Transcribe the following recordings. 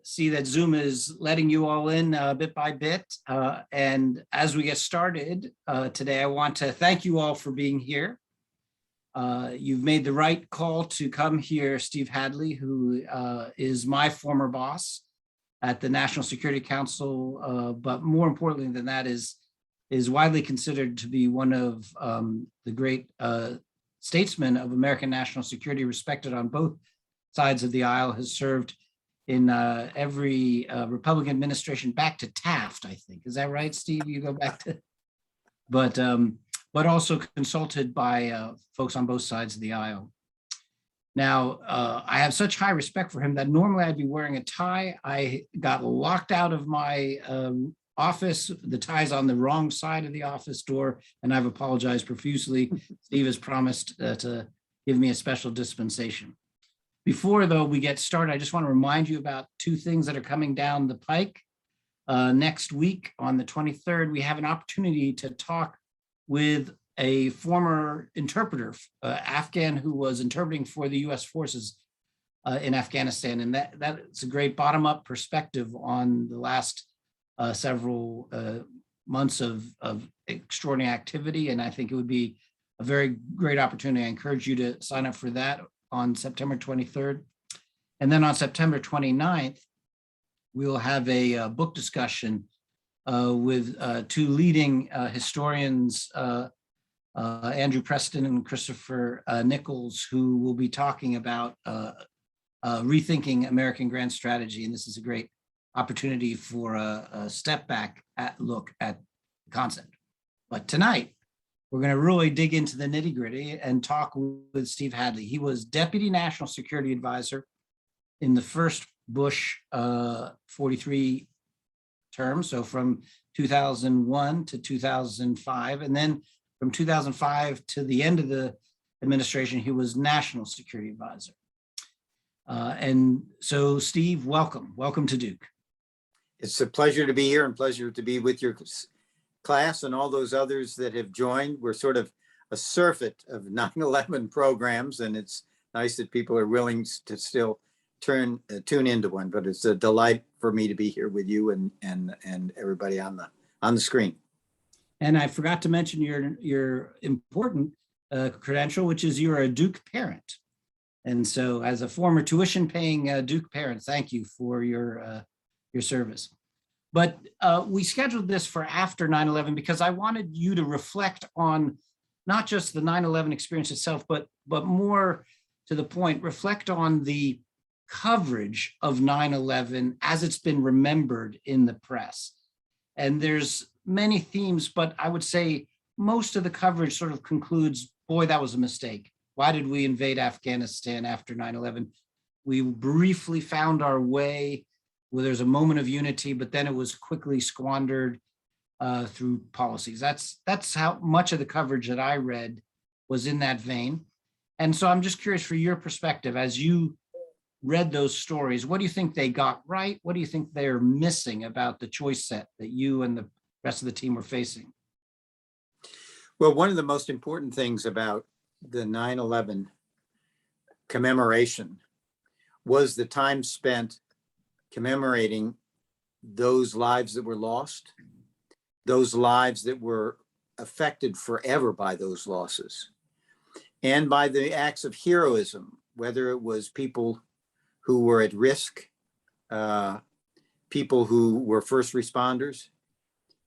see that Zoom is letting you all in bit by bit. And as we get started today, I want to thank you all for being here. You've made the right call to come here, Steve Hadley, who is my former boss at the National Security Council, but more importantly than that is widely considered to be one of the great statesmen of American national security, respected on both sides of the aisle, has served in every Republican administration back to Taft, I think. Is that right, Steve? You go back to, but also consulted by folks on both sides of the aisle. Now, I have such high respect for him that normally I'd be wearing a tie. I got locked out of my office. The tie's on the wrong side of the office door, and I've apologized profusely. Steve has promised to give me a special dispensation. Before, though, we get started, I just want to remind you about two things that are coming down the pike. Next week, on the 23rd, we have an opportunity to talk with a former interpreter, Afghan, who was interpreting for the U.S. forces in Afghanistan. And that's a great bottom-up perspective on the last several months of extraordinary activity. And I think it would be a very great opportunity. I encourage you to sign up for that on September 23rd. And then on September 29th, we will have a book discussion with two leading historians, Andrew Preston and Christopher Nichols, who will be talking about rethinking American grand strategy. And this is a great opportunity for a step back look at the concept. But tonight, we're going to really dig into the nitty gritty and talk with Steve Hadley. He was Deputy National Security Advisor in the first Bush 43 term, so from 2001 to 2005. And then from 2005 to the end of the administration, he was National Security Advisor. And so, Steve, welcome. Welcome to Duke. It's a pleasure to be here and pleasure to be with your class and all those others that have joined. We're sort of a surfeit of 9/11 programs, and it's nice that people are willing to still tune into one. But it's a delight for me to be here with you and everybody on the screen. And I forgot to mention your important credential, which is you're a Duke parent. And so, as a former tuition-paying Duke parent, thank you for your service. But we scheduled this for after 9/11 because I wanted you to reflect on not just the 9/11 experience itself, but more to the point, reflect on the coverage of 9/11 as it's been remembered in the press. And there's many themes, but I would say most of the coverage sort of concludes, boy, that was a mistake. Why did we invade Afghanistan after 9/11? We briefly found our way where there's a moment of unity, but then it was quickly squandered through policies. That's how much of the coverage that I read was in that vein. And so I'm just curious for your perspective, as you read those stories, what do you think they got right? What do you think they're missing about the choice set that you and the rest of the team were facing? Well, one of the most important things about the 9/11 commemoration was the time spent commemorating those lives that were lost, those lives that were affected forever by those losses, and by the acts of heroism, whether it was people who were at risk, people who were first responders,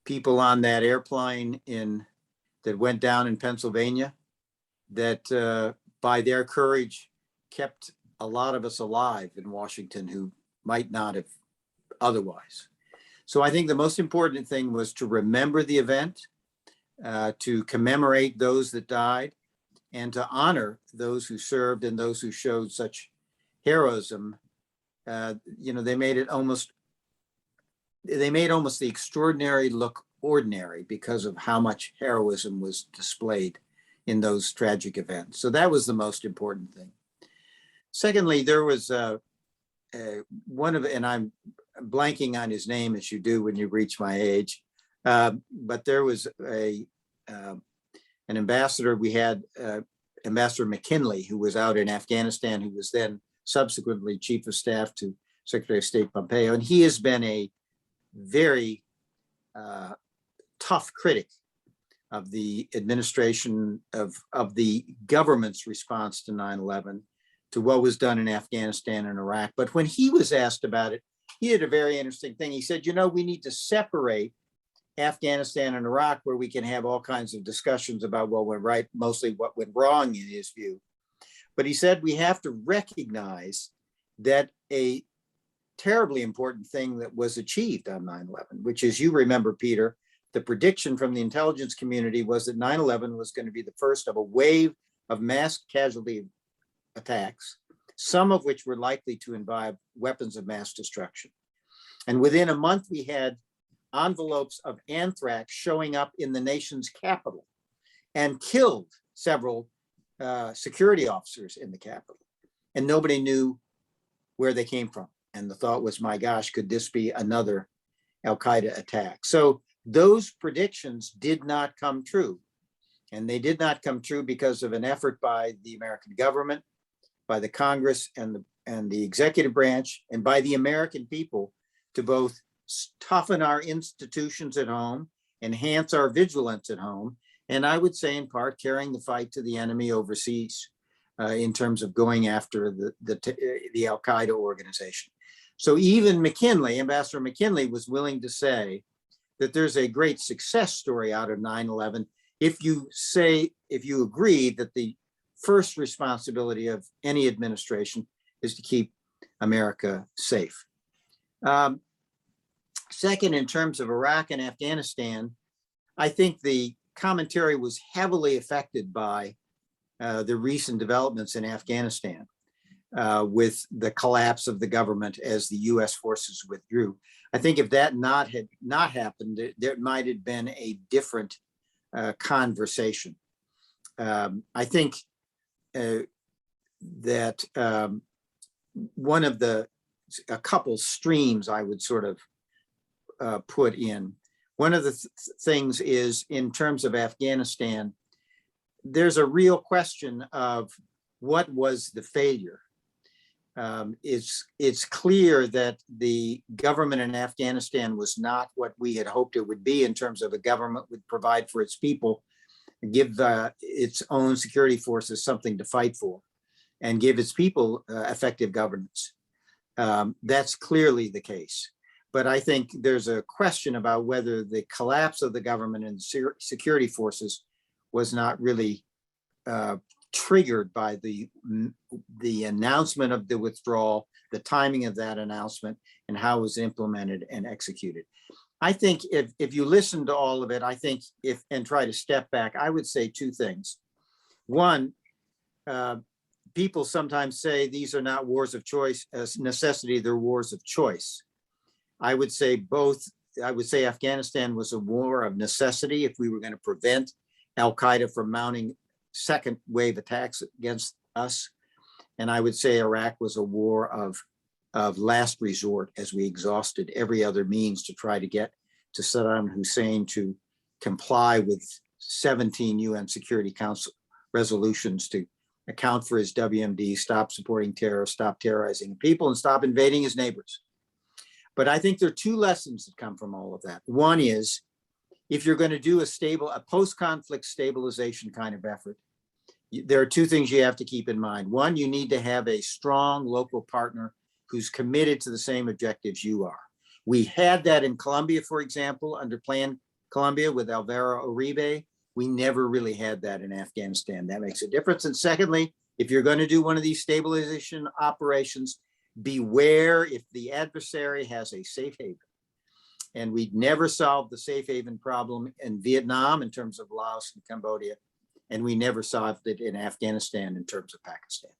people on that airplane that went down in Pennsylvania, that by their courage kept a lot of us alive in Washington who might not have otherwise. So I think the most important thing was to remember the event, to commemorate those that died, and to honor those who served and those who showed such heroism. They made almost the extraordinary look ordinary because of how much heroism was displayed in those tragic events. So that was the most important thing. Secondly, there was and I'm blanking on his name, as you do when you reach my age, but there was an ambassador. We had Ambassador McKinley, who was out in Afghanistan, who was then subsequently chief of staff to Secretary of State Pompeo, and he has been a very tough critic of the administration of the government's response to 9/11, to what was done in Afghanistan and Iraq. But when he was asked about it, he had a very interesting thing. He said, you know, we need to separate Afghanistan and Iraq, where we can have all kinds of discussions about what went right, mostly what went wrong in his view. But he said we have to recognize that a terribly important thing that was achieved on 9/11, which is, you remember, Peter, the prediction from the intelligence community was that 9/11 was going to be the first of a wave of mass casualty attacks, some of which were likely to involve weapons of mass destruction. And within a month, we had envelopes of anthrax showing up in the nation's capital and killed several security officers in the capital. And nobody knew where they came from. And the thought was, my gosh, could this be another Al-Qaeda attack? So those predictions did not come true. And they did not come true because of an effort by the American government, by the Congress and the executive branch, and by the American people to both toughen our institutions at home, enhance our vigilance at home, and I would say in part carrying the fight to the enemy overseas in terms of going after the Al-Qaeda organization. So even McKinley, Ambassador McKinley, was willing to say that there's a great success story out of 9/11 if you agree that the first responsibility of any administration is to keep America safe. Second, in terms of Iraq and Afghanistan, I think the commentary was heavily affected by the recent developments in Afghanistan with the collapse of the government as the US forces withdrew. I think if that had not happened, there might have been a different conversation. I think that one of a couple streams I would sort of put in. One of the things is, in terms of Afghanistan, there's a real question of what was the failure. It's clear that the government in Afghanistan was not what we had hoped it would be in terms of a government would provide for its people, give its own security forces something to fight for, and give its people effective governance. That's clearly the case. But I think there's a question about whether the collapse of the government and security forces was not really triggered by the announcement of the withdrawal, the timing of that announcement, and how it was implemented and executed. I think if you listen to all of it, I think and try to step back, I would say two things. One, people sometimes say these are not wars of choice as necessity, they're wars of choice. I would say both. I would say Afghanistan was a war of necessity if we were going to prevent Al-Qaeda from mounting second wave attacks against us. And I would say Iraq was a war of last resort as we exhausted every other means to try to get to Saddam Hussein to comply with 17 UN Security Council resolutions to account for his WMD, stop supporting terror, stop terrorizing people, and stop invading his neighbors. But I think there are two lessons that come from all of that. One is, if you're going to do a post-conflict stabilization kind of effort, there are two things you have to keep in mind. One, you need to have a strong local partner who's committed to the same objectives you are. We had that in Colombia, for example, under Plan Colombia with Alvaro Uribe. We never really had that in Afghanistan. That makes a difference. And secondly, if you're going to do one of these stabilization operations, beware if the adversary has a safe haven. And we'd never solved the safe haven problem in Vietnam in terms of Laos and Cambodia. And we never solved it in Afghanistan in terms of Pakistan.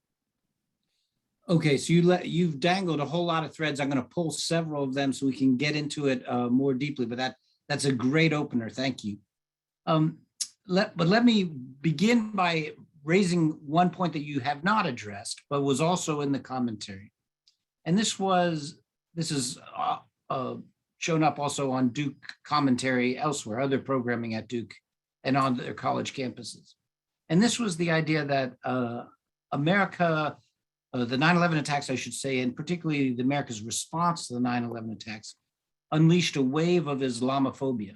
Okay, so you've dangled a whole lot of threads. I'm going to pull several of them so we can get into it more deeply, but that's a great opener. Thank you. Let me begin by raising one point that you have not addressed, but was also in the commentary. And this is shown up also on Duke commentary elsewhere, other programming at Duke and on their college campuses. And this was the idea that America the 9/11 attacks, I should say, and particularly the America's response to the 9/11 attacks, unleashed a wave of Islamophobia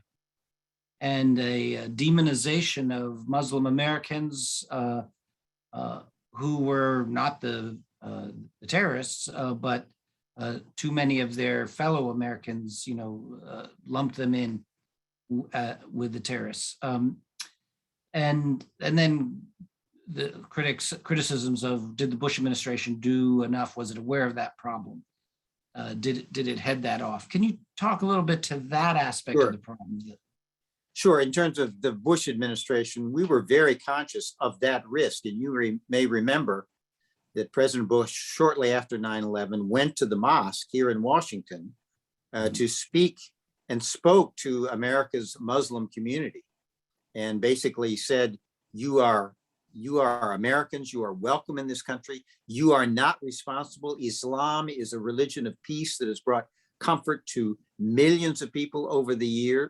and a demonization of Muslim Americans who were not the terrorists, but too many of their fellow Americans, lumped them in with the terrorists. And then the criticisms of, did the Bush administration do enough? Was it aware of that problem? Did it head that off? Can you talk a little bit to that aspect Sure. of the problem? Sure. In terms of the Bush administration, we were very conscious of that risk. And you may remember that President Bush, shortly after 9/11, went to the mosque here in Washington to speak and spoke to America's Muslim community and basically said, you are Americans, you are welcome in this country. You are not responsible. Islam is a religion of peace that has brought comfort to millions of people over the years.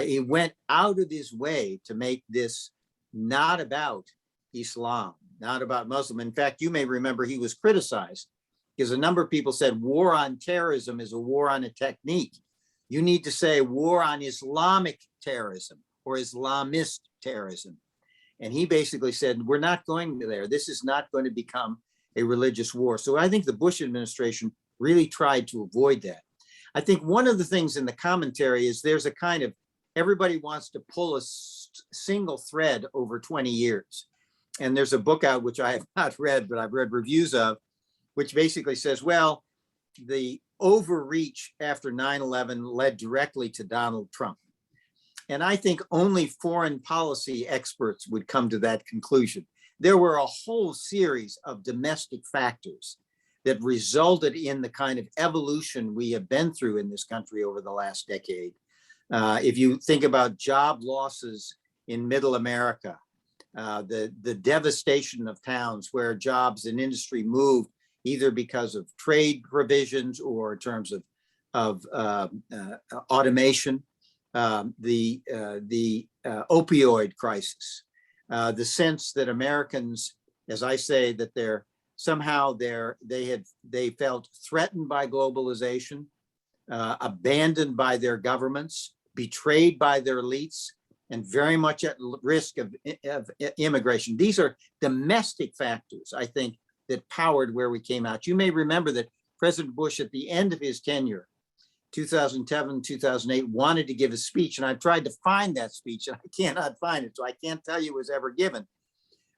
He went out of his way to make this not about Islam, not about Muslim. In fact, you may remember he was criticized because a number of people said war on terrorism is a war on a technique. You need to say war on Islamic terrorism or Islamist terrorism. And he basically said, we're not going there. This is not going to become a religious war. So I think the Bush administration really tried to avoid that. I think one of the things in the commentary is there's a kind of, everybody wants to pull a single thread over 20 years. And there's a book out, which I have not read, but I've read reviews of, which basically says, well, the overreach after 9/11 led directly to Donald Trump. And I think only foreign policy experts would come to that conclusion. There were a whole series of domestic factors that resulted in the kind of evolution we have been through in this country over the last decade. If you think about job losses in middle America, the devastation of towns where jobs and industry moved either because of trade provisions or in terms of automation, the opioid crisis, the sense that Americans, as I say, that they're somehow they felt threatened by globalization, abandoned by their governments, betrayed by their elites, and very much at risk of immigration. These are domestic factors, I think, that powered where we came out. You may remember that President Bush, at the end of his tenure, 2007, 2008, wanted to give a speech, and I've tried to find that speech, and I cannot find it, so I can't tell you it was ever given.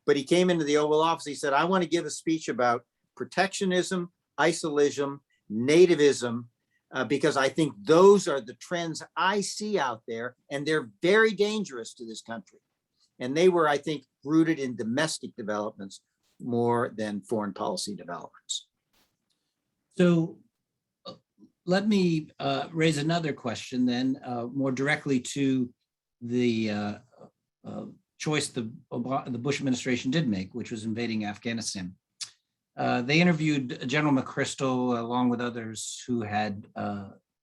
But he came into the Oval Office, he said, I want to give a speech about protectionism, isolationism, nativism, because I think those are the trends I see out there, and they're very dangerous to this country. And they were, I think, rooted in domestic developments more than foreign policy developments. So let me raise another question then, more directly to the choice the Bush administration did make, which was invading Afghanistan. They interviewed General McChrystal along with others who had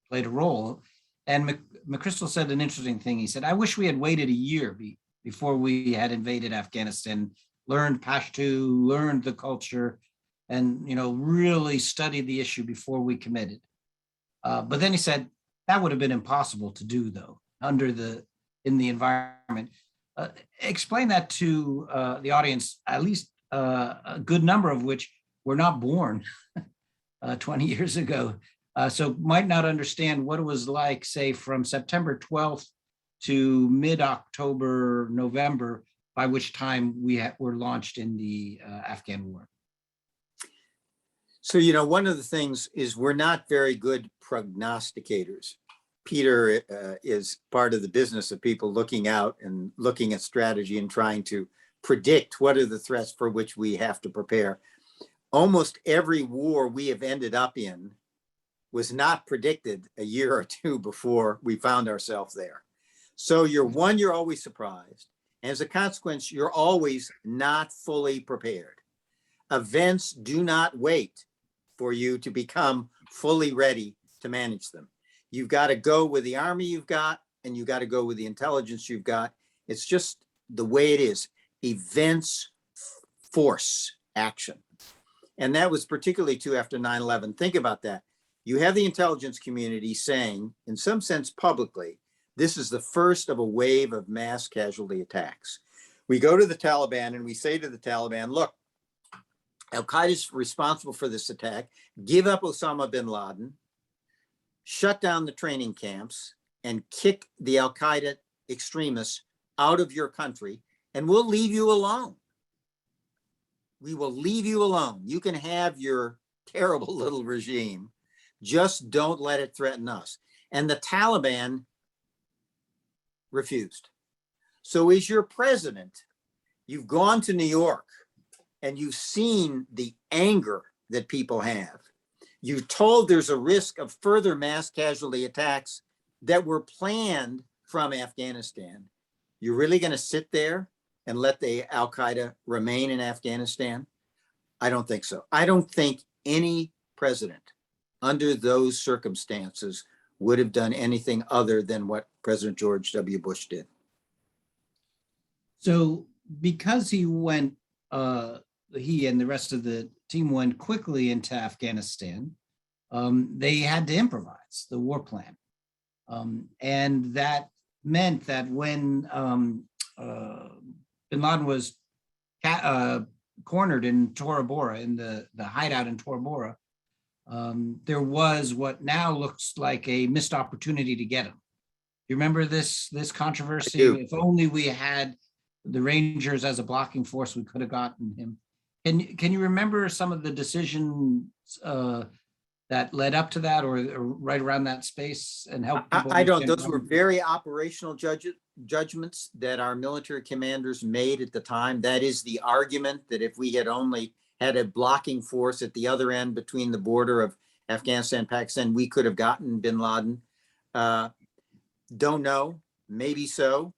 played a role. And McChrystal said an interesting thing. He said, I wish we had waited a year before we had invaded Afghanistan, learned Pashto, learned the culture, and really studied the issue before we committed. But then he said, that would have been impossible to do, though, in the environment. Explain that to the audience, at least a good number of which were not born 20 years ago. So might not understand what it was like, say, from September 12th to mid-October, November, by which time we were launched in the Afghan war. So, one of the things is we're not very good prognosticators. Peter is part of the business of people looking out and looking at strategy and trying to predict what are the threats for which we have to prepare. Almost every war we have ended up in was not predicted a year or two before we found ourselves there. So you're always surprised. And as a consequence, you're always not fully prepared. Events do not wait for you to become fully ready to manage them. You've got to go with the army you've got, and you've got to go with the intelligence you've got. It's just the way it is. Events force action. And that was particularly true after 9/11. Think about that. You have the intelligence community saying, in some sense publicly, this is the first of a wave of mass casualty attacks. We go to the Taliban and we say to the Taliban, look, Al-Qaeda is responsible for this attack. Give up Osama bin Laden, shut down the training camps, and kick the Al-Qaeda extremists out of your country, and we'll leave you alone. We will leave you alone. You can have your terrible little regime. Just don't let it threaten us. And the Taliban refused. So as your president, you've gone to New York and you've seen the anger that people have. You've told there's a risk of further mass casualty attacks that were planned from Afghanistan. You're really going to sit there and let the Al-Qaeda remain in Afghanistan? I don't think so. I don't think any president under those circumstances would have done anything other than what President George W. Bush did. So because he and the rest of the team went quickly into Afghanistan, they had to improvise the war plan. And that meant that when bin Laden was cornered in Tora Bora, in the hideout in Tora Bora, there was what now looks like a missed opportunity to get him. You remember this controversy? If only we had the Rangers as a blocking force, we could have gotten him. Can you remember some of the decisions that led up to that, or right around that space, and help people? I don't. Those were very operational judgments that our military commanders made at the time. That is the argument that if we had only had a blocking force at the other end between the border of Afghanistan and Pakistan, we could have gotten bin Laden. Don't know, maybe so.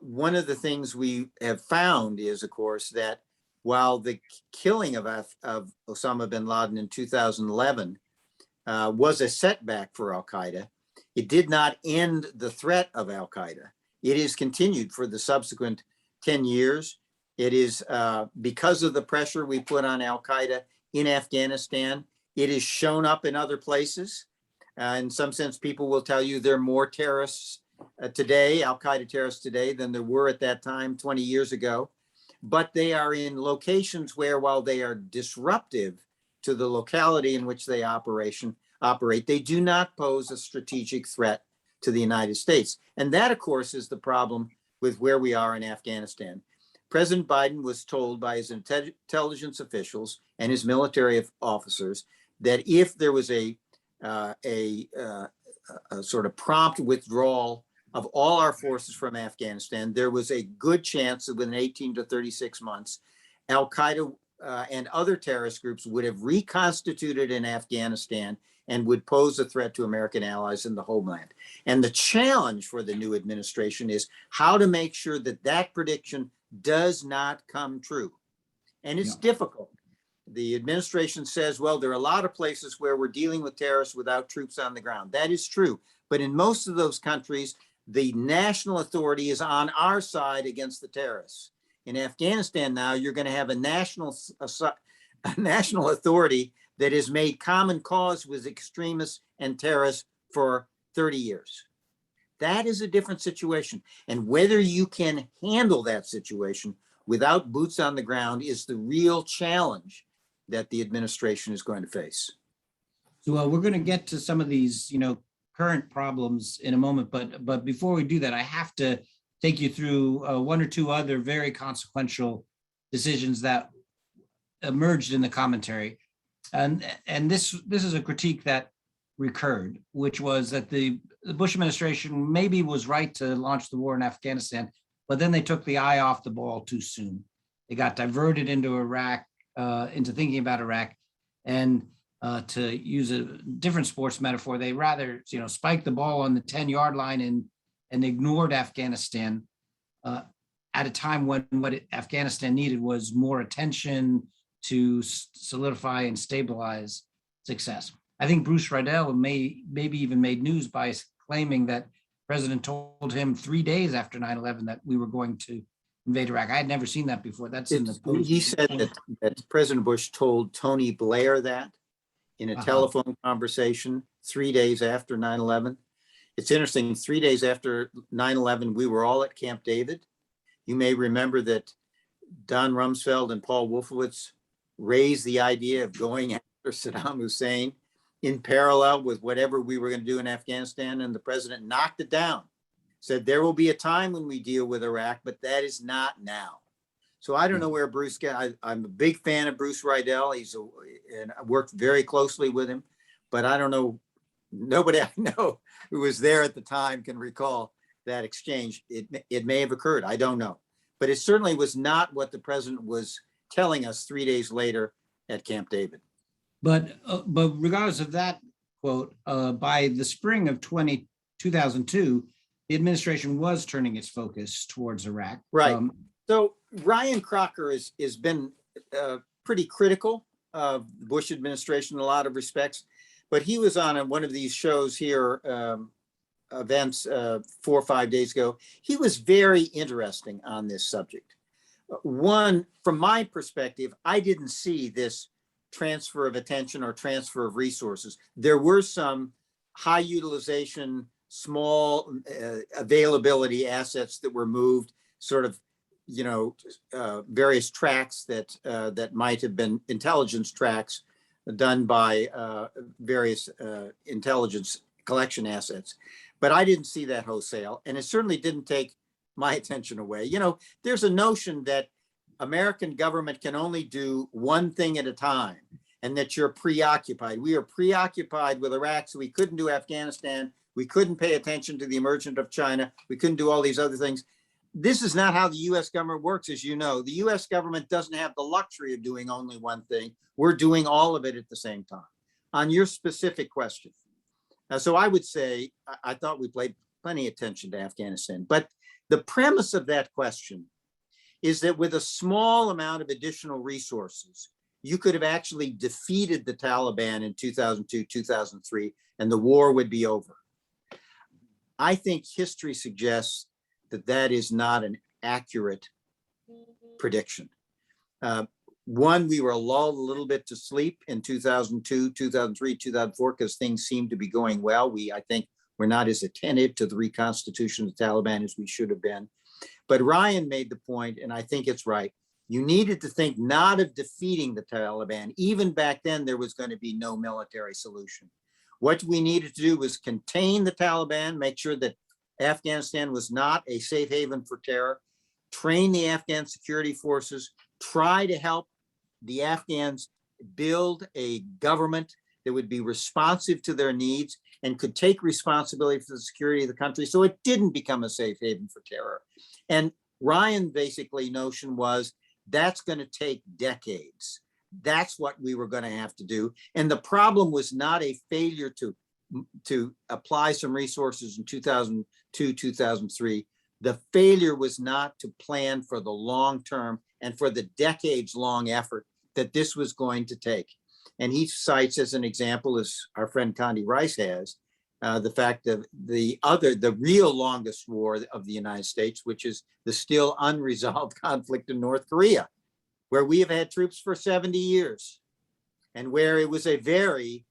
One of the things we have found is, of course, that while the killing of Osama bin Laden in 2011 was a setback for Al-Qaeda, it did not end the threat of Al-Qaeda. It has continued for the subsequent 10 years. It is because of the pressure we put on Al-Qaeda in Afghanistan. It has shown up in other places. In some sense, people will tell you there are more terrorists today, Al-Qaeda terrorists today, than there were at that time 20 years ago. But they are in locations where, while they are disruptive to the locality in which they operate, they do not pose a strategic threat to the United States. And that, of course, is the problem with where we are in Afghanistan. President Biden was told by his intelligence officials and his military officers that if there was a sort of prompt withdrawal of all our forces from Afghanistan, there was a good chance that within 18 to 36 months, Al-Qaeda and other terrorist groups would have reconstituted in Afghanistan and would pose a threat to American allies in the homeland. And the challenge for the new administration is how to make sure that that prediction does not come true. And it's difficult. The administration says, well, there are a lot of places where we're dealing with terrorists without troops on the ground. That is true. But in most of those countries, the national authority is on our side against the terrorists. In Afghanistan now, you're going to have a national authority that has made common cause with extremists and terrorists for 30 years. That is a different situation. And whether you can handle that situation without boots on the ground is the real challenge that the administration is going to face. So we're going to get to some of these, current problems in a moment, but before we do that, I have to take you through one or two other very consequential decisions that emerged in the commentary, and this is a critique that recurred, which was that the Bush administration maybe was right to launch the war in Afghanistan, but then they took the eye off the ball too soon. They got diverted into Iraq, into thinking about Iraq, and to use a different sports metaphor, they rather spiked the ball on the 10-yard line and ignored Afghanistan at a time when what Afghanistan needed was more attention to solidify and stabilize success. I think Bruce Riedel maybe even made news by claiming that President told him 3 days after 9/11 that we were going to invade Iraq. I had never seen that before. That's in the post. He said that President Bush told Tony Blair that in a telephone conversation 3 days after 9/11. It's interesting, 3 days after 9/11, we were all at Camp David. You may remember that Don Rumsfeld and Paul Wolfowitz raised the idea of going after Saddam Hussein in parallel with whatever we were going to do in Afghanistan, and the president knocked it down, said there will be a time when we deal with Iraq, but that is not now. So I don't know where Bruce got. I'm a big fan of Bruce Riedel. And I worked very closely with him, but I don't know. Nobody I know who was there at the time can recall that exchange. It may have occurred. I don't know, but it certainly was not what the president was telling us 3 days later at Camp David. But regardless of that quote, by the spring of 2002, the administration was turning its focus towards Iraq. Right. So Ryan Crocker has been pretty critical of the Bush administration in a lot of respects, but he was on one of these shows here, events 4 or 5 days ago. He was very interesting on this subject. One, from my perspective, I didn't see this transfer of attention or transfer of resources. There were some high utilization, small availability assets that were moved, sort of, various tracks that might have been intelligence tracks done by various intelligence collection assets. But I didn't see that wholesale, and it certainly didn't take my attention away. There's a notion that American government can only do one thing at a time, and that you're preoccupied. We are preoccupied with Iraq, so we couldn't do Afghanistan. We couldn't pay attention to the emergence of China. We couldn't do all these other things. This is not how the US government works, as you know. The US government doesn't have the luxury of doing only one thing. We're doing all of it at the same time. On your specific question. So I would say, I thought we paid plenty of attention to Afghanistan, but the premise of that question is that with a small amount of additional resources, you could have actually defeated the Taliban in 2002, 2003, and the war would be over. I think history suggests that that is not an accurate prediction. One, we were lulled a little bit to sleep in 2002, 2003, 2004, because things seemed to be going well. I think we're not as attentive to the reconstitution of the Taliban as we should have been. But Ryan made the point, and I think it's right. You needed to think not of defeating the Taliban. Even back then, there was going to be no military solution. What we needed to do was contain the Taliban, make sure that Afghanistan was not a safe haven for terror, train the Afghan security forces, try to help the Afghans build a government that would be responsive to their needs and could take responsibility for the security of the country so it didn't become a safe haven for terror. And Ryan's basically notion was that's going to take decades. That's what we were going to have to do. And the problem was not a failure to apply some resources in 2002, 2003. The failure was not to plan for the long term and for the decades long effort that this was going to take. And he cites as an example, as our friend Condi Rice has, the fact that the real longest war of the United States, which is the still unresolved conflict in North Korea, where we have had troops for 70 years and where it was a very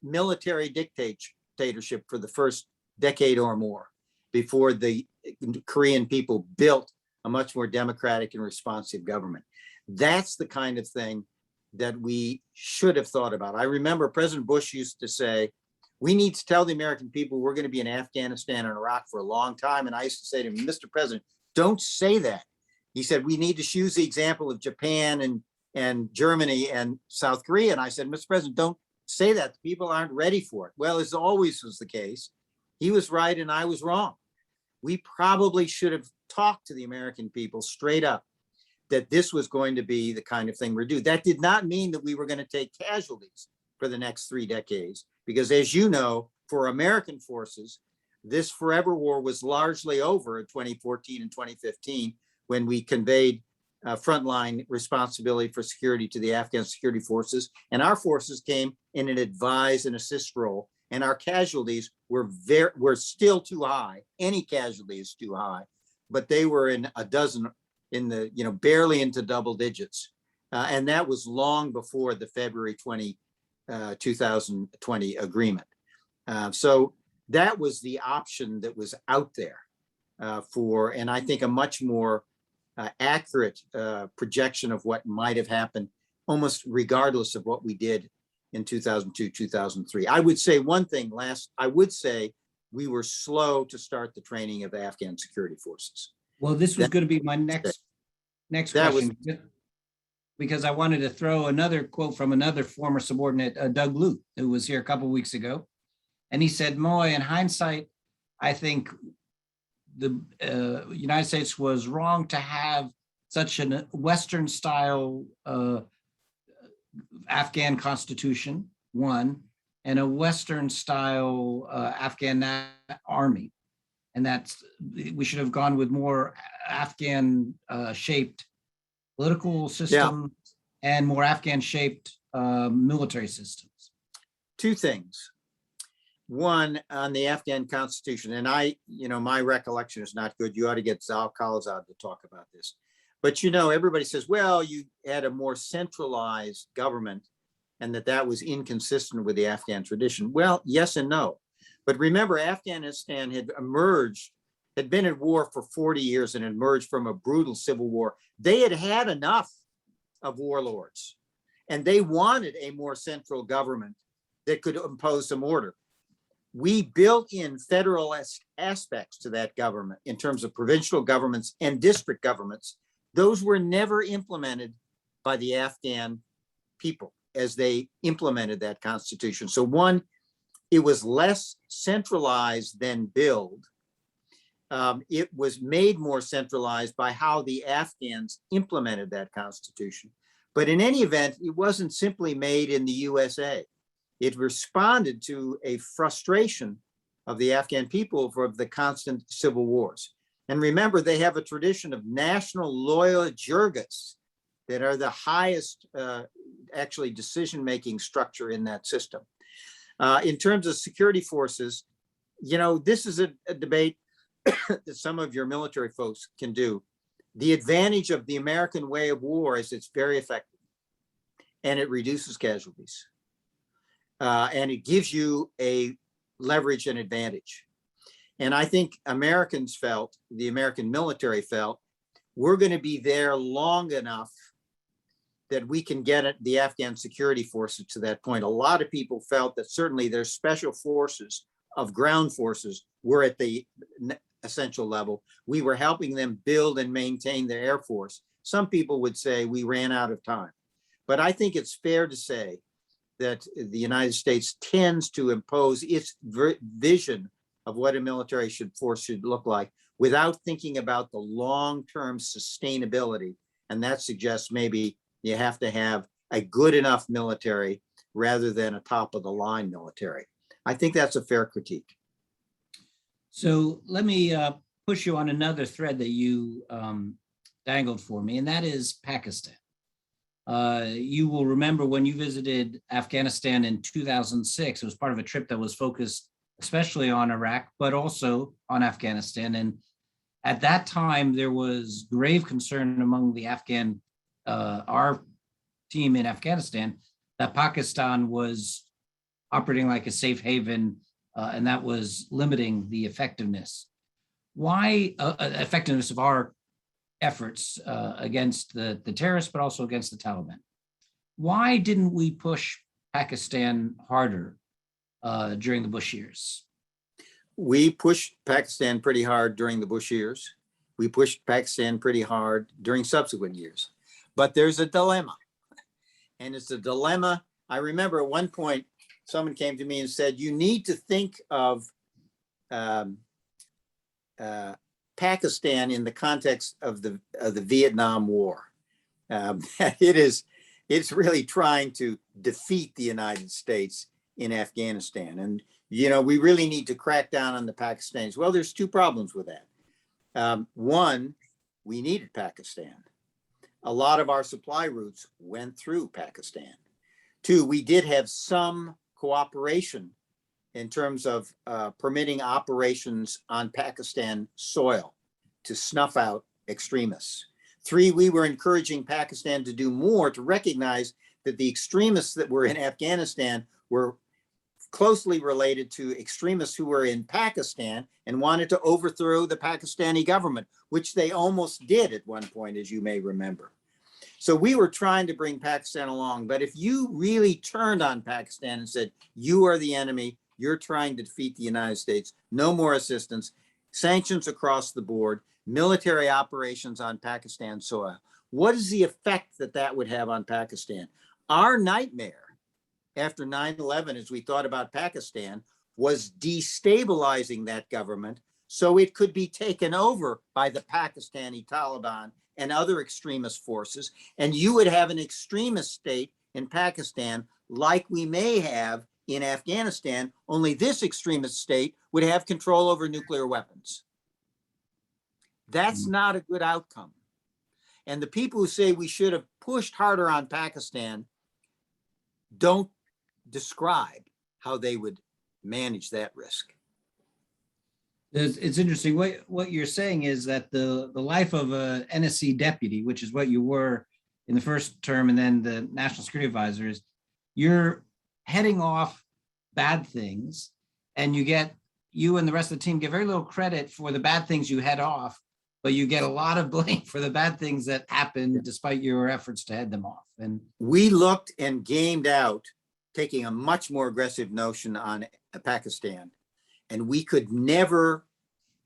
military dictatorship for the first decade or more before the Korean people built a much more democratic and responsive government. That's the kind of thing that we should have thought about. I remember President Bush used to say, we need to tell the American people we're going to be in Afghanistan and Iraq for a long time. And I used to say to him, Mr. President, don't say that. He said, we need to use the example of Japan and Germany and South Korea. And I said, Mr. President, don't say that. The people aren't ready for it. Well, as always was the case, he was right and I was wrong. We probably should have talked to the American people straight up that this was going to be the kind of thing we're doing. That did not mean that we were going to take casualties for the next 3 decades, because as you know, for American forces, this forever war was largely over in 2014 and 2015 when we conveyed frontline responsibility for security to the Afghan security forces, and our forces came in an advise and assist role, and our casualties were still too high. Any casualty is too high, but they were in a dozen in the, barely into double digits. And that was long before the February 2020 agreement. So that was the option that was out there and I think a much more accurate projection of what might have happened, almost regardless of what we did in 2002, 2003. I would say one thing I would say we were slow to start the training of Afghan security forces. Well, this was going to be my next question, because I wanted to throw another quote from another former subordinate, Doug Luke, who was here a couple of weeks ago. And he said, Moy, in hindsight, I think the United States was wrong to have such a Western style Afghan constitution, one, and a Western style Afghan army. And we should have gone with more Afghan shaped political system and more Afghan shaped military systems. Two things. One, on the Afghan constitution, and my recollection is not good. You ought to get Zal Khalilzad to talk about this. But everybody says, well, you had a more centralized government and that was inconsistent with the Afghan tradition. Well, yes and no. But remember, Afghanistan had been at war for 40 years and emerged from a brutal civil war. They had enough of warlords, and they wanted a more central government that could impose some order. We built in federalist aspects to that government in terms of provincial governments and district governments. Those were never implemented by the Afghan people as they implemented that constitution. So one, it was less centralized than build. It was made more centralized by how the Afghans implemented that constitution. But in any event, it wasn't simply made in the USA. It responded to a frustration of the Afghan people for the constant civil wars. And remember, they have a tradition of national loyal jirgas that are the highest actually decision-making structure in that system. In terms of security forces, this is a debate that some of your military folks can do. The advantage of the American way of war is it's very effective and it reduces casualties. And it gives you a leverage and advantage. And I think the American military felt, we're going to be there long enough that we can get the Afghan security forces to that point. A lot of people felt that certainly their special forces of ground forces were at the essential level. We were helping them build and maintain their Air Force. Some people would say we ran out of time. But I think it's fair to say that the United States tends to impose its vision of what a military force should look like without thinking about the long-term sustainability. And that suggests maybe you have to have a good enough military rather than a top-of-the-line military. I think that's a fair critique. So let me push you on another thread that you dangled for me, and that is Pakistan. You will remember when you visited Afghanistan in 2006, it was part of a trip that was focused especially on Iraq, but also on Afghanistan. And at that time, there was grave concern among the our team in Afghanistan, that Pakistan was operating like a safe haven, and that was limiting the effectiveness. Why effectiveness of our efforts against the terrorists, but also against the Taliban? Why didn't we push Pakistan harder during the Bush years? We pushed Pakistan pretty hard during the Bush years. We pushed Pakistan pretty hard during subsequent years. But there's a dilemma. And it's a dilemma. I remember at one point, someone came to me and said, you need to think of Pakistan in the context of the Vietnam War. It's really trying to defeat the United States in Afghanistan. And, we really need to crack down on the Pakistanis. Well, there's two problems with that. One, we needed Pakistan. A lot of our supply routes went through Pakistan. Two, we did have some cooperation in terms of permitting operations on Pakistan soil to snuff out extremists. 3, we were encouraging Pakistan to do more to recognize that the extremists that were in Afghanistan were closely related to extremists who were in Pakistan and wanted to overthrow the Pakistani government, which they almost did at one point, as you may remember. So we were trying to bring Pakistan along. But if you really turned on Pakistan and said, you are the enemy, you're trying to defeat the United States, no more assistance, sanctions across the board, military operations on Pakistan soil, what is the effect that that would have on Pakistan? Our nightmare after 9/11, as we thought about Pakistan, was destabilizing that government so it could be taken over by the Pakistani Taliban and other extremist forces. And you would have an extremist state in Pakistan like we may have in Afghanistan, only this extremist state would have control over nuclear weapons. That's not a good outcome. And the people who say we should have pushed harder on Pakistan don't describe how they would manage that risk. It's interesting. What you're saying is that the life of a NSC deputy, which is what you were in the first term, and then the National Security Advisor, is you're heading off bad things, and you and the rest of the team get very little credit for the bad things you head off, but you get a lot of blame for the bad things that happen despite your efforts to head them off. And we looked and gamed out taking a much more aggressive notion on Pakistan, and we could never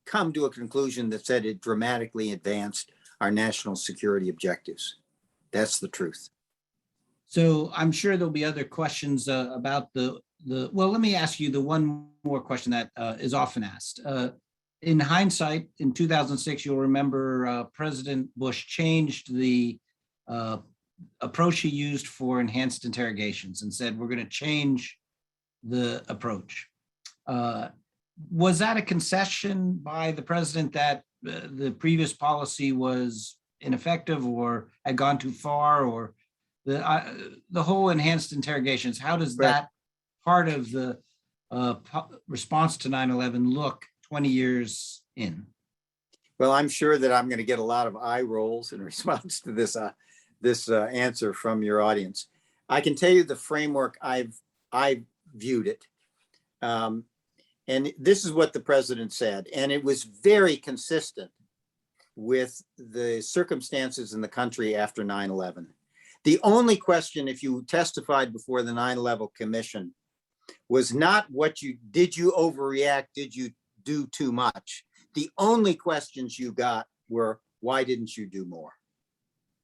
come to a conclusion that said it dramatically advanced our national security objectives. That's the truth. so I'm sure there'll be other questions about well, let me ask you the one more question that is often asked. In hindsight, in 2006, you'll remember President Bush changed the approach he used for enhanced interrogations and said, we're going to change the approach. Was that a concession by the president that the previous policy was ineffective or had gone too far, or the whole enhanced interrogations? How does that part of the response to 9/11 look 20 years in? Well, I'm sure that I'm going to get a lot of eye rolls in response to this answer from your audience. I can tell you the framework I've viewed it. And this is what the president said, and it was very consistent with the circumstances in the country after 9/11. The only question, if you testified before the 9/11 Commission, was not did you overreact? Did you do too much? The only questions you got were, why didn't you do more?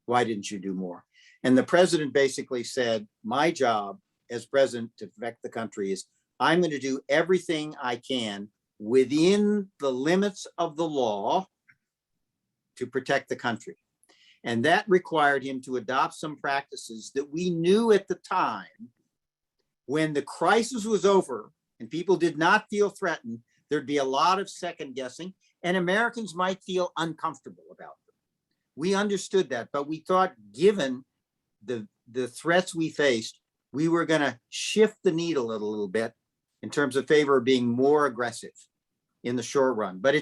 Why didn't you do more? And the president basically said, my job as president to protect the country is I'm going to do everything I can within the limits of the law to protect the country. And that required him to adopt some practices that we knew at the time, when the crisis was over and people did not feel threatened, there'd be a lot of second guessing and Americans might feel uncomfortable about them. We understood that, but we thought, given the threats we faced, we were going to shift the needle a little bit in terms of favor of being more aggressive in the short run. But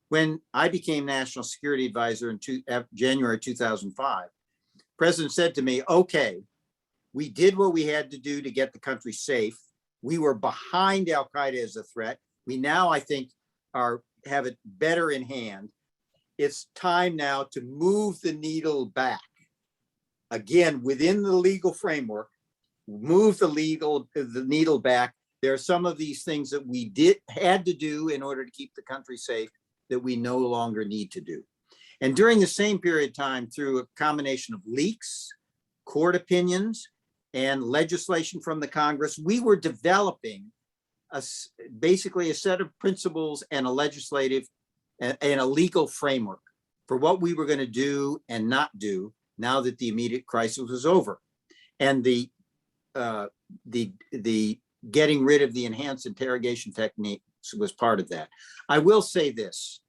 when I became National Security Advisor in January 2005, the president said to me, okay, we did what we had to do to get the country safe. We were behind Al Qaeda as a threat. We now, I think, have it better in hand. It's time now to move the needle back. Again, within the legal framework, move the needle back. There are some of these things that we had to do in order to keep the country safe that we no longer need to do. And during the same period of time, through a combination of leaks, court opinions, and legislation from the Congress, we were developing basically a set of principles and a legislative and a legal framework for what we were going to do and not do now that the immediate crisis was over. And the getting rid of the enhanced interrogation techniques was part of that. I will say this.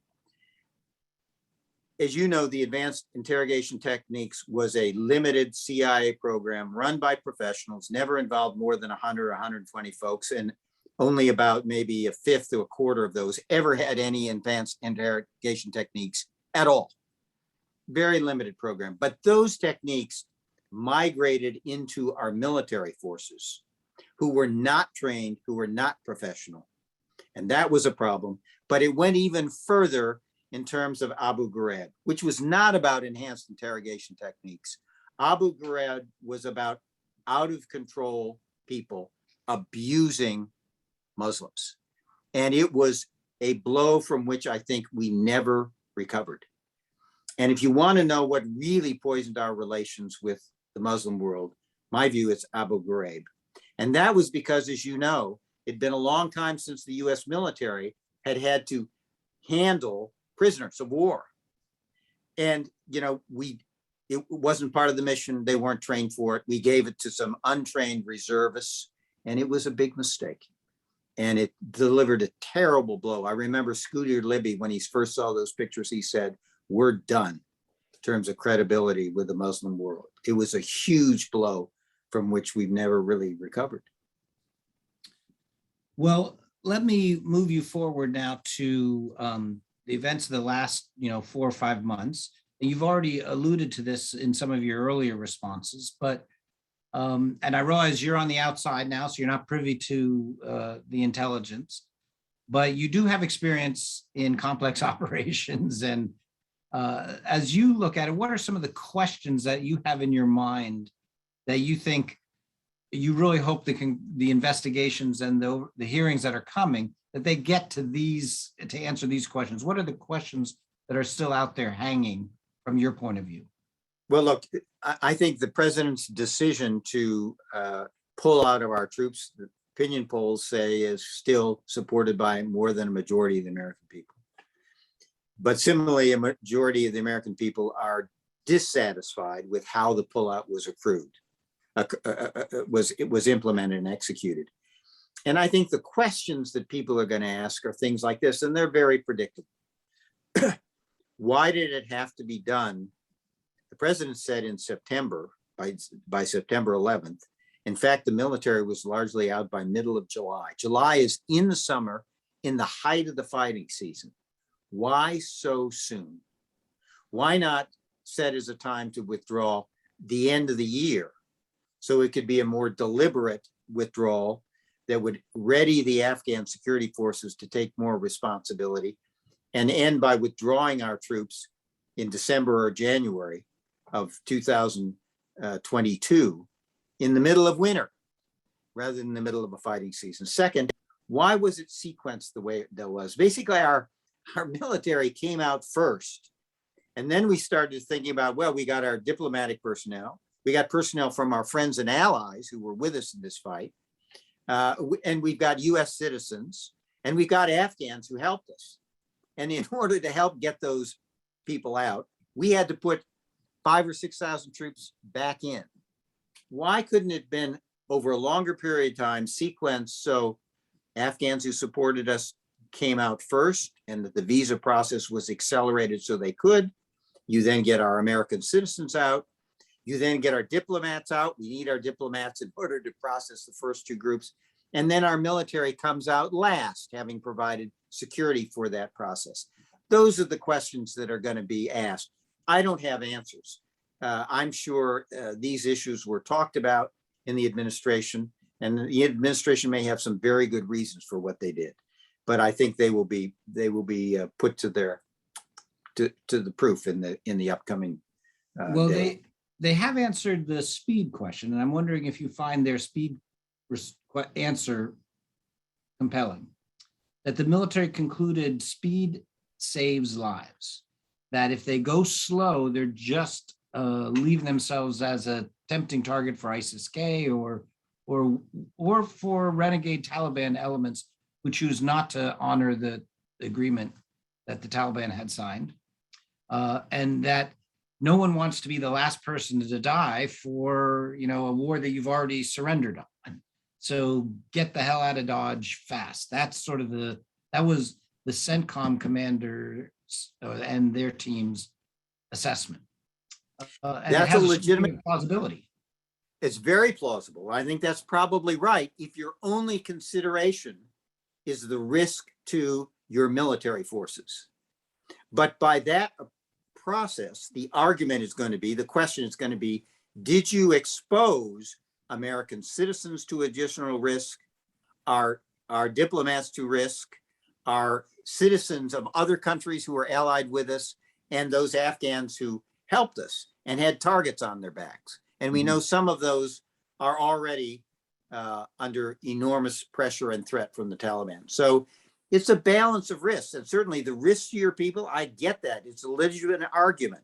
As you know, the advanced interrogation techniques was a limited CIA program run by professionals, never involved more than 100 or 120 folks, and only about maybe a fifth to a quarter of those ever had any advanced interrogation techniques at all. very limited program. But those techniques migrated into our military forces who were not trained, who were not professional. And that was a problem. But it went even further in terms of Abu Ghraib, which was not about enhanced interrogation techniques. Abu Ghraib was about out of control people abusing Muslims. And it was a blow from which I think we never recovered. And if you want to know what really poisoned our relations with the Muslim world, my view is Abu Ghraib. And that was because, as you know, it'd been a long time since the US military had to handle prisoners of war. And, you know, it wasn't part of the mission. They weren't trained for it. We gave it to some untrained reservists, and it was a big mistake. And it delivered a terrible blow. I remember Scooter Libby, when he first saw those pictures, he said, "We're done in terms of credibility with the Muslim world." It was a huge blow from which we've never really recovered. Well, let me move you forward now to the events of the last, 4 or 5 months. And you've already alluded to this in some of your earlier responses, but and I realize you're on the outside now, so you're not privy to the intelligence, but you do have experience in complex operations. And as you look at it, what are some of the questions that you have in your mind that you think you really hope the investigations and the hearings that are coming, that they get to answer these questions? What are the questions that are still out there hanging from your point of view? Well, look, I think the president's decision to pull out of our troops, the opinion polls say, is still supported by more than a majority of the American people. But similarly, a majority of the American people are dissatisfied with how the pullout was was implemented and executed. And I think the questions that people are going to ask are things like this, and they're very predictable. Why did it have to be done? The president said in September, by September 11th. In fact, the military was largely out by middle of July. July is in the summer, in the height of the fighting season. Why so soon? Why not set as a time to withdraw the end of the year, so it could be a more deliberate withdrawal that would ready the Afghan security forces to take more responsibility, and end by withdrawing our troops in December or January of 2022 in the middle of winter, rather than in the middle of a fighting season. Second, why was it sequenced the way that was? Basically, our military came out first, and then we started thinking about, well, we got our diplomatic personnel, we got personnel from our friends and allies who were with us in this fight, and we've got US citizens, and we've got Afghans who helped us. And in order to help get those people out, we had to put 5,000 or 6,000 troops back in. Why couldn't it have been over a longer period of time sequenced so Afghans who supported us came out first, and that the visa process was accelerated so they could? You then get our American citizens out. You then get our diplomats out. We need our diplomats in order to process the first two groups. And then our military comes out last, having provided security for that process. Those are the questions that are going to be asked. I don't have answers. I'm sure these issues were talked about in the administration, and the administration may have some very good reasons for what they did. But I think they will be put to the proof in the upcoming. Well, they have answered the speed question, and I'm wondering if you find their speed answer compelling. That the military concluded speed saves lives. That if they go slow, they're just leaving themselves as a tempting target for ISIS-K or for renegade Taliban elements who choose not to honor the agreement that the Taliban had signed, and that no one wants to be the last person to die for a war that you've already surrendered on. So get the hell out of Dodge fast. That's sort of that was the CENTCOM commanders and their team's assessment. And that's it has a legitimate plausibility. It's very plausible. I think that's probably right if your only consideration is the risk to your military forces. But by that process, the argument is going to be, the question is going to be, did you expose American citizens to additional risk, our diplomats to risk, our citizens of other countries who are allied with us, and those Afghans who helped us and had targets on their backs. And we know some of those are already under enormous pressure and threat from the Taliban. So it's a balance of risks. And certainly the riskier people, I get that. It's a legitimate argument.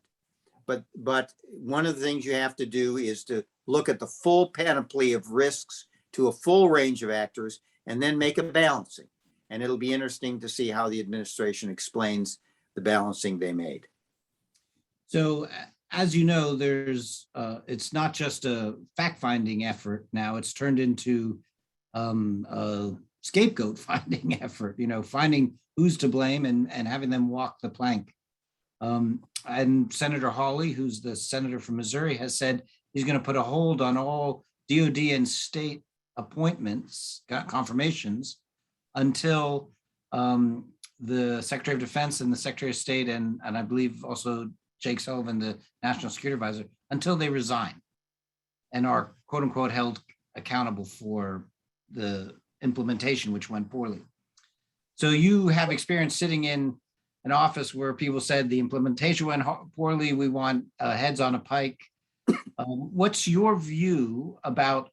But one of the things you have to do is to look at the full panoply of risks to a full range of actors and then make a balancing. And it'll be interesting to see how the administration explains the balancing they made. So as you know, there's it's not just a fact-finding effort now, it's turned into a scapegoat finding effort, finding who's to blame and having them walk the plank. And Senator Hawley, who's the senator from Missouri, has said he's going to put a hold on all DOD and state appointments, confirmations, until the Secretary of Defense and the Secretary of State and I believe also Jake Sullivan, the National Security Advisor, until they resign and are quote unquote held accountable for the implementation, which went poorly. So you have experience sitting in an office where people said the implementation went poorly, we want heads on a pike. What's your view about,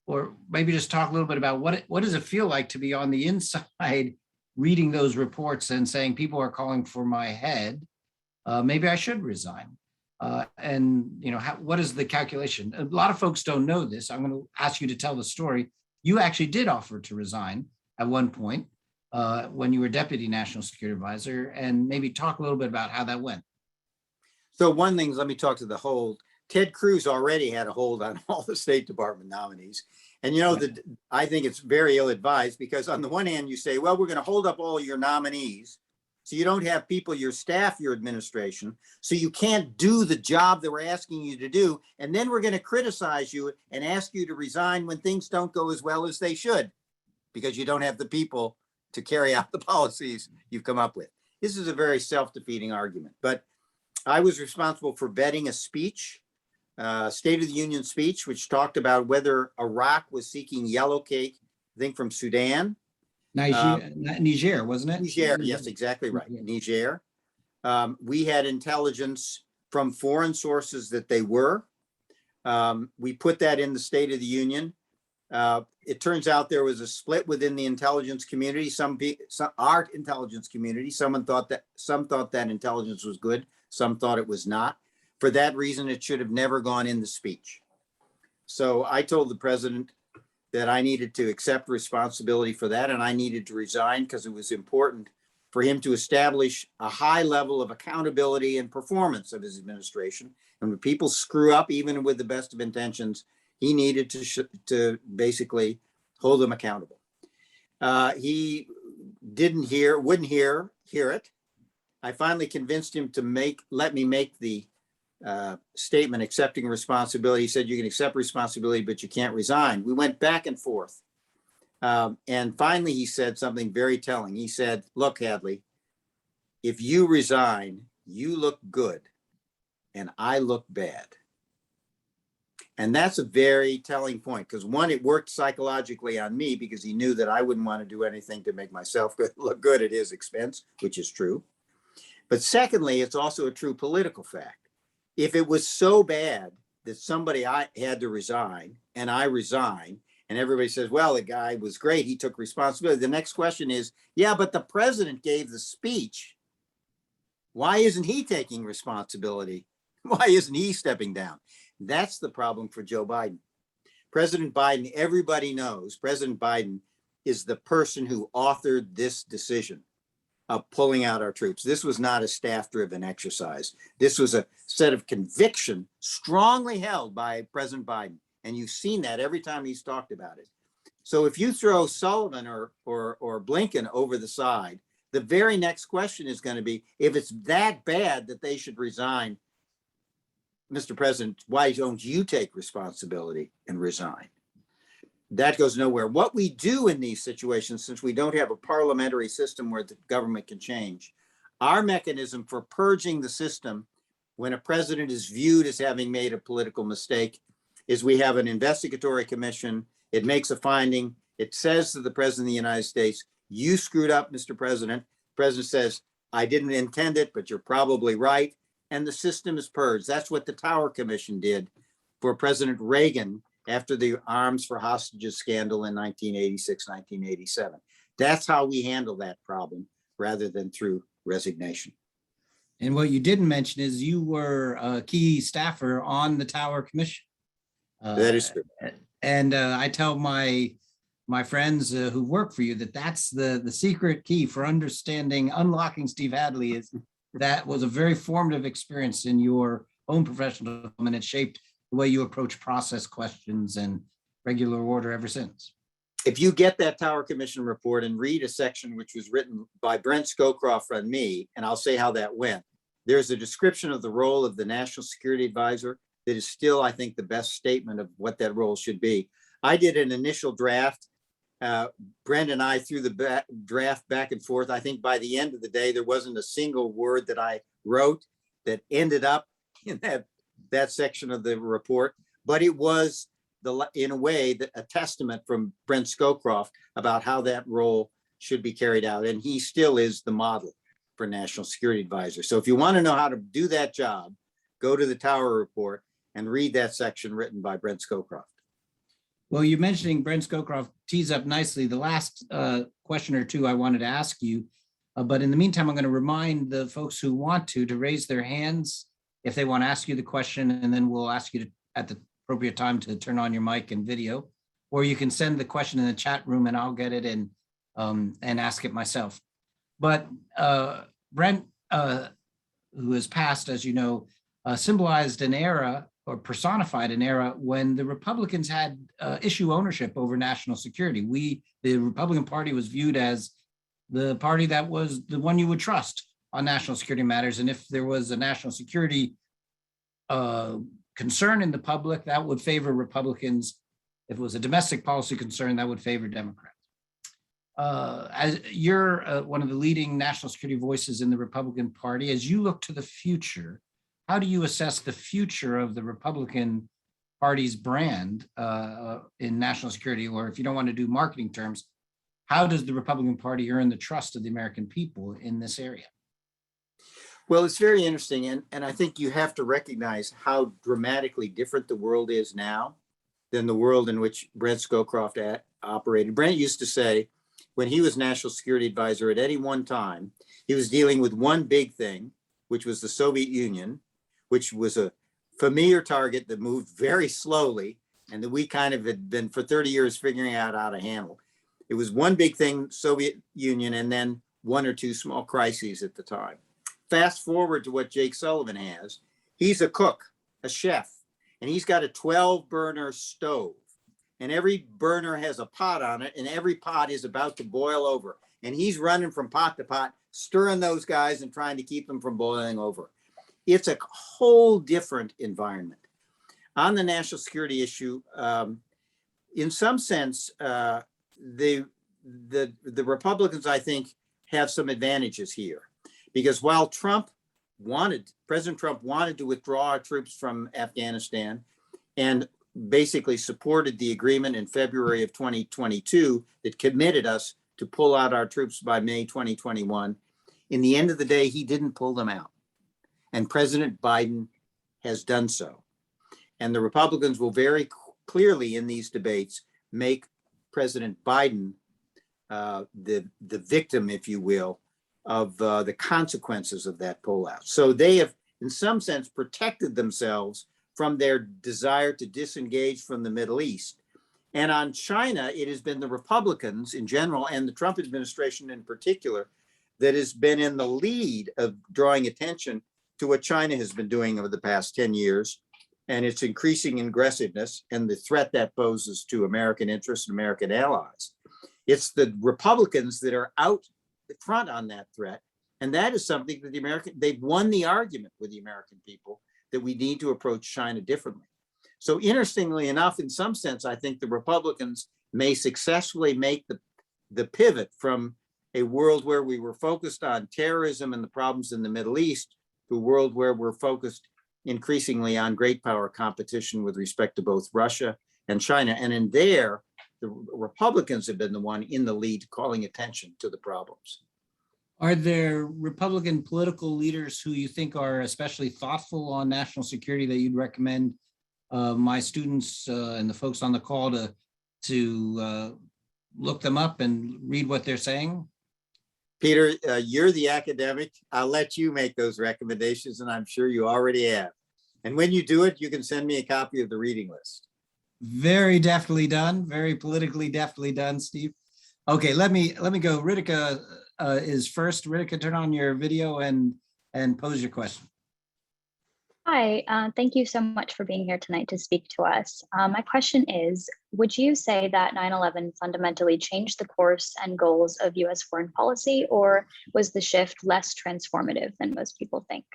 or maybe just talk a little bit about what does it feel like to be on the inside reading those reports and saying people are calling for my head, maybe I should resign. What is the calculation? A lot of folks don't know this. I'm going to ask you to tell the story. You actually did offer to resign at one point when you were Deputy National Security Advisor, and maybe talk a little bit about how that went. So one thing, let me talk to the hold. Ted Cruz already had a hold on all the State Department nominees. And I think it's very ill-advised because on the one hand, you say, well, we're going to hold up all your nominees. So you don't have people, your staff, your administration. So you can't do the job that we're asking you to do. And then we're going to criticize you and ask you to resign when things don't go as well as they should, because you don't have the people to carry out the policies you've come up with. This is a very self-defeating argument. But I was responsible for vetting a speech, State of the Union speech, which talked about whether Iraq was seeking yellow cake, I think from Sudan. Niger, wasn't it? Niger, yes, exactly right. Yeah. Niger. We had intelligence from foreign sources that they were. We put that in the State of the Union. It turns out there was a split within the intelligence community. Our intelligence community, some thought that intelligence was good. Some thought it was not. For that reason, it should have never gone in the speech. So I told the president that I needed to accept responsibility for that, and I needed to resign because it was important for him to establish a high level of accountability and performance of his administration. And when people screw up, even with the best of intentions, he needed to basically hold them accountable. He wouldn't hear it. I finally convinced him to let me make the statement accepting responsibility. He said, you can accept responsibility, but you can't resign. We went back and forth. And finally, he said something very telling. He said, look, Hadley, if you resign, you look good and I look bad. And that's a very telling point because one, it worked psychologically on me because he knew that I wouldn't want to do anything to make myself look good at his expense, which is true. But secondly, it's also a true political fact. If it was so bad that I had to resign and I resign and everybody says, well, the guy was great, he took responsibility. The next question is, yeah, but the president gave the speech. Why isn't he taking responsibility? Why isn't he stepping down? That's the problem for Joe Biden. President Biden, everybody knows, President Biden is the person who authored this decision of pulling out our troops. This was not a staff-driven exercise. This was a set of conviction strongly held by President Biden. And you've seen that every time he's talked about it. So if you throw Sullivan or Blinken over the side, the very next question is going to be, if it's that bad that they should resign, Mr. President, why don't you take responsibility and resign? That goes nowhere. What we do in these situations, since we don't have a parliamentary system where the government can change, Our mechanism for purging the system when a president is viewed as having made a political mistake is we have an investigatory commission. It makes a finding. It says to the president of the United States, you screwed up, Mr. President. The president says, I didn't intend it, but you're probably right. And the system is purged. That's what the Tower Commission did for President Reagan after the Arms for Hostages scandal in 1986, 1987. That's how we handle that problem rather than through resignation. And what you didn't mention is you were a key staffer on the Tower Commission. That is true. And I tell my friends who work for you that that's the secret key for understanding, unlocking Steve Hadley is that was a very formative experience in your own professional development. It shaped the way you approach process questions and regular order ever since. If you get that Tower Commission report and read a section which was written by Brent Scowcroft and me, and I'll say how that went, there's a description of the role of the National Security Advisor that is still, I think, the best statement of what that role should be. I did an initial draft. Brent and I threw the draft back and forth. I think by the end of the day, there wasn't a single word that I wrote that ended up in that section of the report, but it was in a way a testament from Brent Scowcroft about how that role should be carried out. And he still is the model for National Security Advisor. So if you want to know how to do that job, go to the Tower Report and read that section written by Brent Scowcroft. Well, you're mentioning Brent Scowcroft tees up nicely the last question or two I wanted to ask you. But in the meantime, I'm going to remind the folks who want to raise their hands if they want to ask you the question, and then we'll ask you to, at the appropriate time, to turn on your mic and video, or you can send the question in the chat room and I'll get it and ask it myself. But Brent, who has passed, as you know, symbolized an era or personified an era when the Republicans had issue ownership over national security. The Republican Party was viewed as the party that was the one you would trust on national security matters. And if there was a national security concern in the public, that would favor Republicans. If it was a domestic policy concern, that would favor Democrats. As you're one of the leading national security voices in the Republican Party, as you look to the future, how do you assess the future of the Republican Party's brand in national security? Or if you don't want to do marketing terms, how does the Republican Party earn the trust of the American people in this area? Well, it's very interesting. And I think you have to recognize how dramatically different the world is now than the world in which Brent Scowcroft operated. Brent used to say, when he was National Security Advisor at any one time, he was dealing with one big thing, which was the Soviet Union, which was a familiar target that moved very slowly and that we kind of had been for 30 years figuring out how to handle. It was one big thing, Soviet Union, and then one or two small crises at the time. Fast forward to what Jake Sullivan has. He's a cook, a chef, and he's got a 12-burner stove. And every burner has a pot on it, and every pot is about to boil over. And he's running from pot to pot, stirring those guys and trying to keep them from boiling over. It's a whole different environment. On the national security issue, in some sense, the Republicans, I think, have some advantages here. Because while President Trump wanted to withdraw our troops from Afghanistan and basically supported the agreement in February of 2022 that committed us to pull out our troops by May 2021, in the end of the day, he didn't pull them out. And President Biden has done so. And the Republicans will very clearly in these debates make President Biden the victim, if you will, of the consequences of that pullout. So they have, in some sense, protected themselves from their desire to disengage from the Middle East. And on China, it has been the Republicans in general and the Trump administration in particular that has been in the lead of drawing attention to what China has been doing over the past 10 years and its increasing aggressiveness and the threat that poses to American interests and American allies. It's the Republicans that are out front on that threat. And that is something that they've won the argument with the American people that we need to approach China differently. So interestingly enough, in some sense, I think the Republicans may successfully make the pivot from a world where we were focused on terrorism and the problems in the Middle East to a world where we're focused increasingly on great power competition with respect to both Russia and China. And in there, the Republicans have been the one in the lead calling attention to the problems. Are there Republican political leaders who you think are especially thoughtful on national security that you'd recommend my students and the folks on the call to look them up and read what they're saying? Peter, you're the academic. I'll let you make those recommendations, and I'm sure you already have. And when you do it, you can send me a copy of the reading list. Very deftly done. Very politically deftly done, Steve. Okay, let me go. Ritika is first. Ritika, turn on your video and pose your question. Hi, thank you so much for being here tonight to speak to us. My question is, would you say that 9/11 fundamentally changed the course and goals of US foreign policy, or was the shift less transformative than most people think?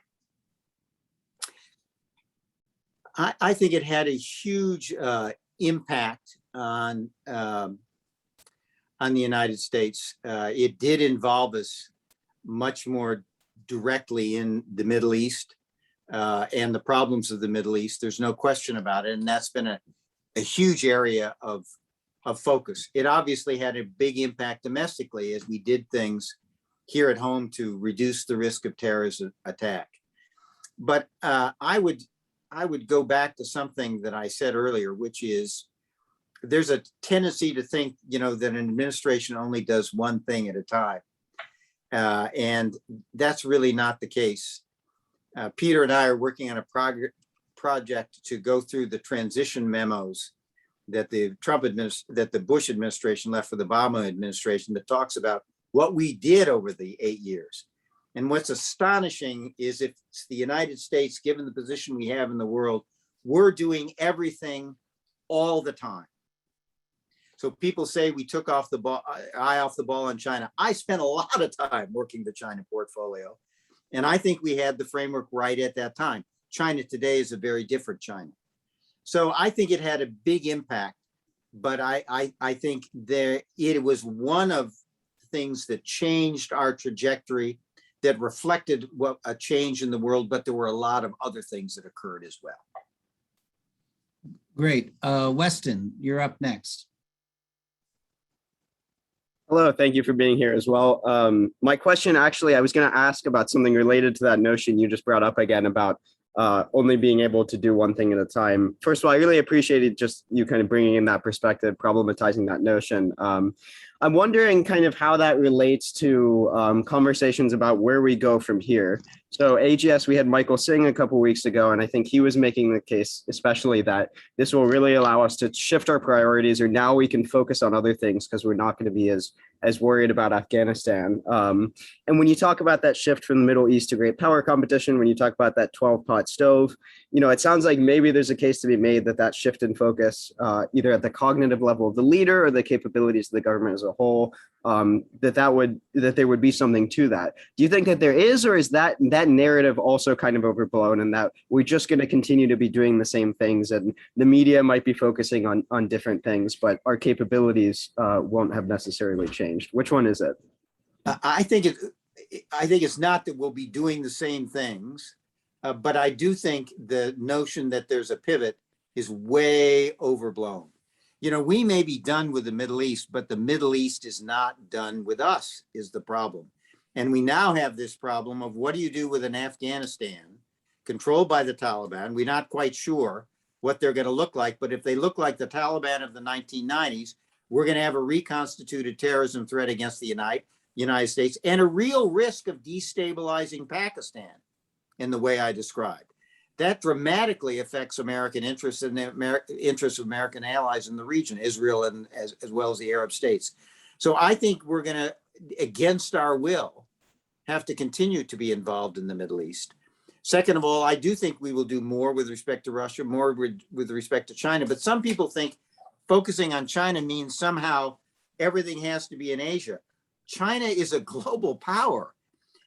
I think it had a huge impact on the United States. It did involve us much more directly in the Middle East and the problems of the Middle East. There's no question about it. And that's been a huge area of focus. It obviously had a big impact domestically as we did things here at home to reduce the risk of terrorist attack. But I would go back to something that I said earlier, which is there's a tendency to think, that an administration only does one thing at a time. And that's really not the case. Peter and I are working on a project to go through the transition memos that the Bush administration left for the Obama administration that talks about what we did over the 8 years. And what's astonishing is if it's the United States, given the position we have in the world, we're doing everything all the time. So people say we took eye off the ball on China. I spent a lot of time working the China portfolio, and I think we had the framework right at that time. China today is a very different China. So I think it had a big impact, but I think it was one of the things that changed our trajectory, that reflected a change in the world, but there were a lot of other things that occurred as well. Great. Weston, you're up next. Hello, thank you for being here as well. My question, actually, I was going to ask about something related to that notion you just brought up again about only being able to do one thing at a time. First of all, I really appreciated just you kind of bringing in that perspective, problematizing that notion. I'm wondering kind of how that relates to conversations about where we go from here. So AGS, we had Michael Singh a couple of weeks ago, and I think he was making the case, especially that this will really allow us to shift our priorities, or now we can focus on other things because we're not going to be as worried about Afghanistan. And when you talk about that shift from the Middle East to great power competition, when you talk about that 12-pot stove, it sounds like maybe there's a case to be made that shift in focus, either at the cognitive level of the leader or the capabilities of the government as a whole, that there would be something to that. Do you think that there is, or is that narrative also kind of overblown, and that we're just going to continue to be doing the same things, and the media might be focusing on different things, but our capabilities won't have necessarily changed? Which one is it? I think it's not that we'll be doing the same things, but I do think the notion that there's a pivot is way overblown. We may be done with the Middle East, but the Middle East is not done with us, is the problem. And we now have this problem of what do you do with an Afghanistan controlled by the Taliban? We're not quite sure what they're going to look like, but if they look like the Taliban of the 1990s, we're going to have a reconstituted terrorism threat against the United States and a real risk of destabilizing Pakistan in the way I described. That dramatically affects American interests and the interests of American allies in the region, Israel and as well as the Arab states. So I think we're going to, against our will, have to continue to be involved in the Middle East. Second of all, I do think we will do more with respect to Russia, more with respect to China. But some people think focusing on China means somehow everything has to be in Asia. China is a global power.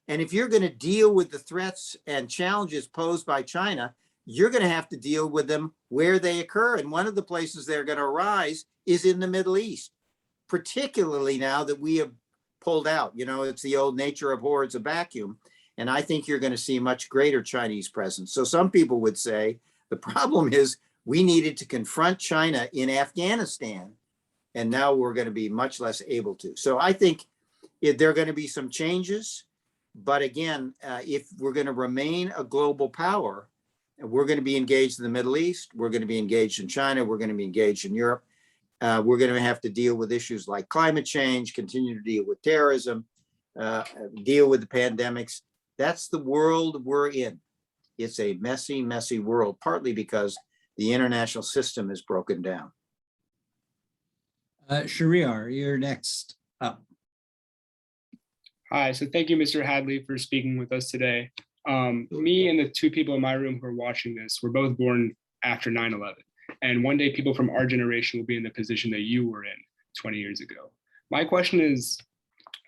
And if you're going to deal with the threats and challenges posed by China, you're going to have to deal with them where they occur. And one of the places they're going to arise is in the Middle East, particularly now that we have pulled out. You know, it's the old nature of hordes a vacuum. And I think you're going to see much greater Chinese presence. So some people would say the problem is we needed to confront China in Afghanistan, and now we're going to be much less able to. So I think there are going to be some changes. But again, if we're going to remain a global power, we're going to be engaged in the Middle East, we're going to be engaged in China, we're going to be engaged in Europe. We're going to have to deal with issues like climate change, continue to deal with terrorism, deal with the pandemics. That's the world we're in. It's a messy, messy world, partly because the international system is broken down. Shahriar, you're next up. Hi, so thank you, Mr. Hadley, for speaking with us today. Me and the two people in my room who are watching this were both born after 9/11. And one day people from our generation will be in the position that you were in 20 years ago. My question is,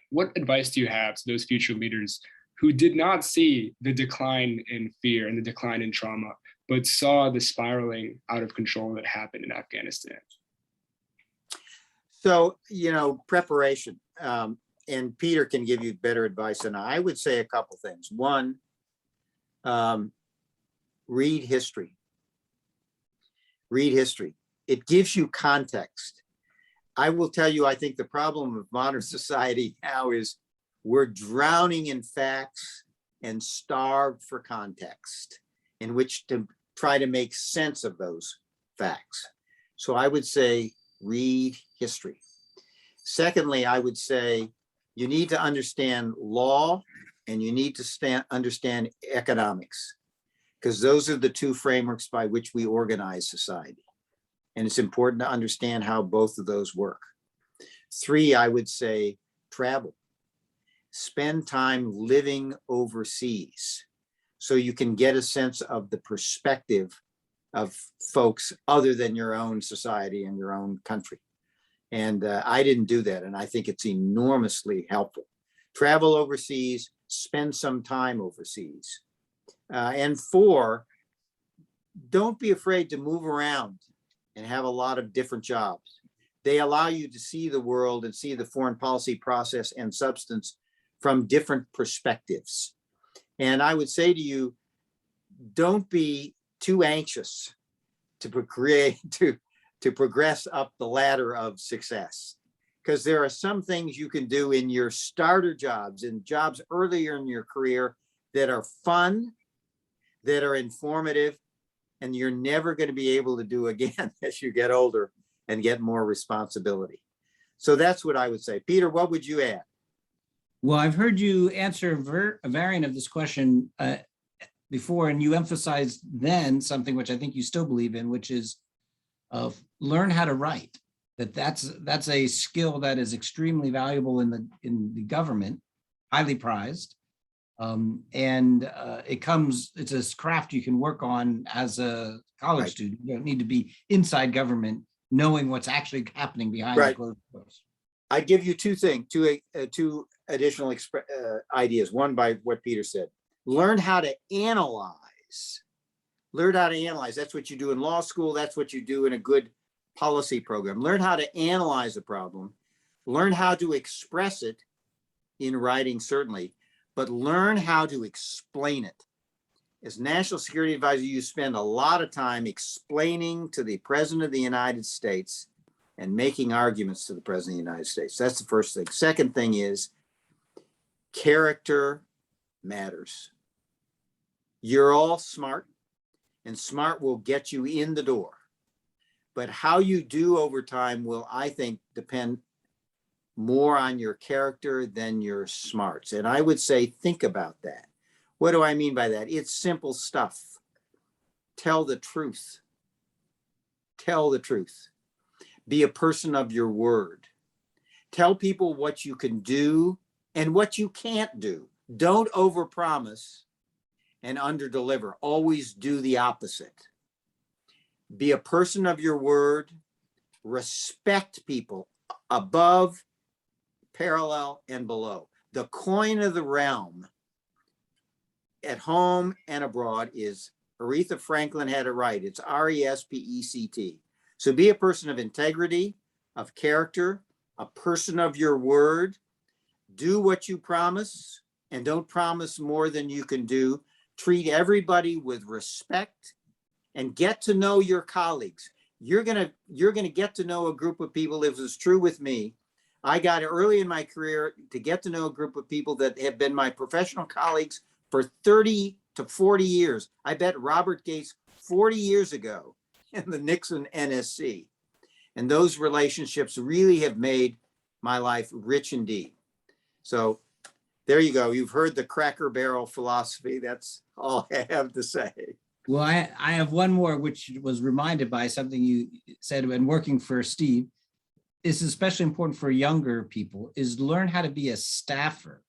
what advice do you have to those future leaders who did not see the decline in fear and the decline in trauma, but saw the spiraling out of control that happened in Afghanistan? So, you know, preparation, and Peter can give you better advice than I would say a couple things. One, read history. Read history. It gives you context. I will tell you, I think the problem of modern society now is we're drowning in facts and starved for context in which to try to make sense of those facts. So I would say read history. Secondly, I would say you need to understand law and you need to understand economics, because those are the two frameworks by which we organize society. And it's important to understand how both of those work. Three, I would say travel. Spend time living overseas so you can get a sense of the perspective of folks other than your own society and your own country. And I didn't do that. And I think it's enormously helpful. Travel overseas, spend some time overseas. And four, don't be afraid to move around and have a lot of different jobs. They allow you to see the world and see the foreign policy process and substance from different perspectives. And I would say to you, don't be too anxious to progress up the ladder of success, because there are some things you can do in your starter jobs and jobs earlier in your career that are fun, that are informative, and you're never going to be able to do again as you get older and get more responsibility. So that's what I would say. Peter, what would you add? Well, I've heard you answer a variant of this question before, and you emphasized then something which I think you still believe in, which is learn how to write. That's a skill that is extremely valuable in the government, highly prized, and it's a craft you can work on as a college student. You don't need to be inside government, knowing what's actually happening behind the closed doors. I give you two additional ideas. One, by what Peter said, learn how to analyze. Learn how to analyze. That's what you do in law school. That's what you do in a good policy program. Learn how to analyze a problem. Learn how to express it in writing, certainly, but learn how to explain it. As National Security Advisor, you spend a lot of time explaining to the President of the United States and making arguments to the President of the United States. That's the first thing. Second thing is character matters. You're all smart, and smart will get you in the door. But how you do over time will, I think, depend more on your character than your smarts. And I would say, think about that. What do I mean by that? It's simple stuff. Tell the truth. Tell the truth. Be a person of your word. Tell people what you can do and what you can't do. Don't overpromise and underdeliver. Always do the opposite. Be a person of your word. Respect people above, parallel, and below. The coin of the realm at home and abroad is, Aretha Franklin had it right. It's RESPECT. So be a person of integrity, of character, a person of your word. Do what you promise and don't promise more than you can do. Treat everybody with respect and get to know your colleagues. You're gonna get to know a group of people. It was true with me. I got early in my career to get to know a group of people that have been my professional colleagues for 30 to 40 years. I bet Robert Gates 40 years ago in the Nixon NSC. And those relationships really have made my life rich indeed. So there you go. You've heard the Cracker Barrel philosophy. That's all I have to say. Well, I have one more, which was reminded by something you said when working for Steve. Is especially important for younger people, is learn how to be a staffer,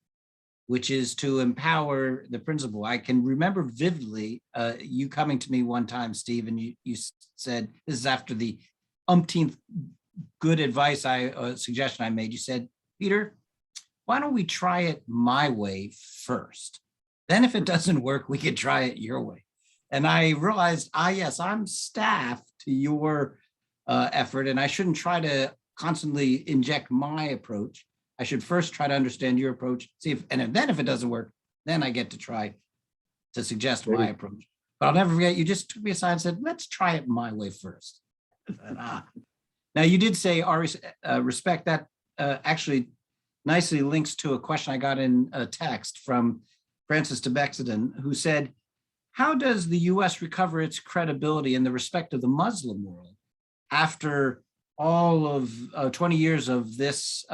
which is to empower the principal. I can remember vividly you coming to me one time, Steve, and you said, this is after the umpteenth good advice suggestion I made. You said, Peter, why don't we try it my way first? Then if it doesn't work, we could try it your way. And I realized, yes, I'm staff to your effort, and I shouldn't try to constantly inject my approach. I should first try to understand your approach, see if, and then if it doesn't work, then I get to try to suggest my approach. But I'll never forget, you just took me aside and said, let's try it my way first. Now you did say, respect, that actually nicely links to a question I got in a text from Francis de Bexenden, who said, how does the US recover its credibility in the respect of the Muslim world after all of 20 years of this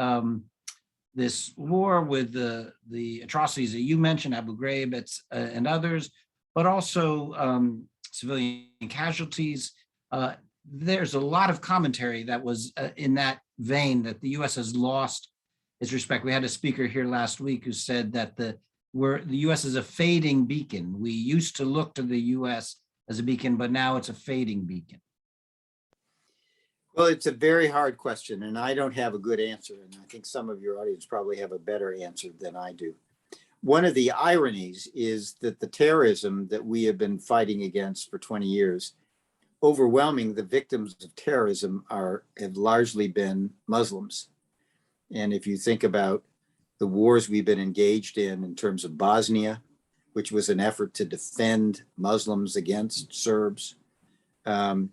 this war with the atrocities that you mentioned, Abu Ghraib and others, but also civilian casualties? There's a lot of commentary that was in that vein that the U.S. has lost its respect. We had a speaker here last week who said that the U.S. is a fading beacon. We used to look to the U.S. as a beacon, but now it's a fading beacon. Well, it's a very hard question, and I don't have a good answer. And I think some of your audience probably have a better answer than I do. One of the ironies is that the terrorism that we have been fighting against for 20 years, overwhelming the victims of terrorism have largely been Muslims. And if you think about the wars we've been engaged in terms of Bosnia, which was an effort to defend Muslims against Serbs, and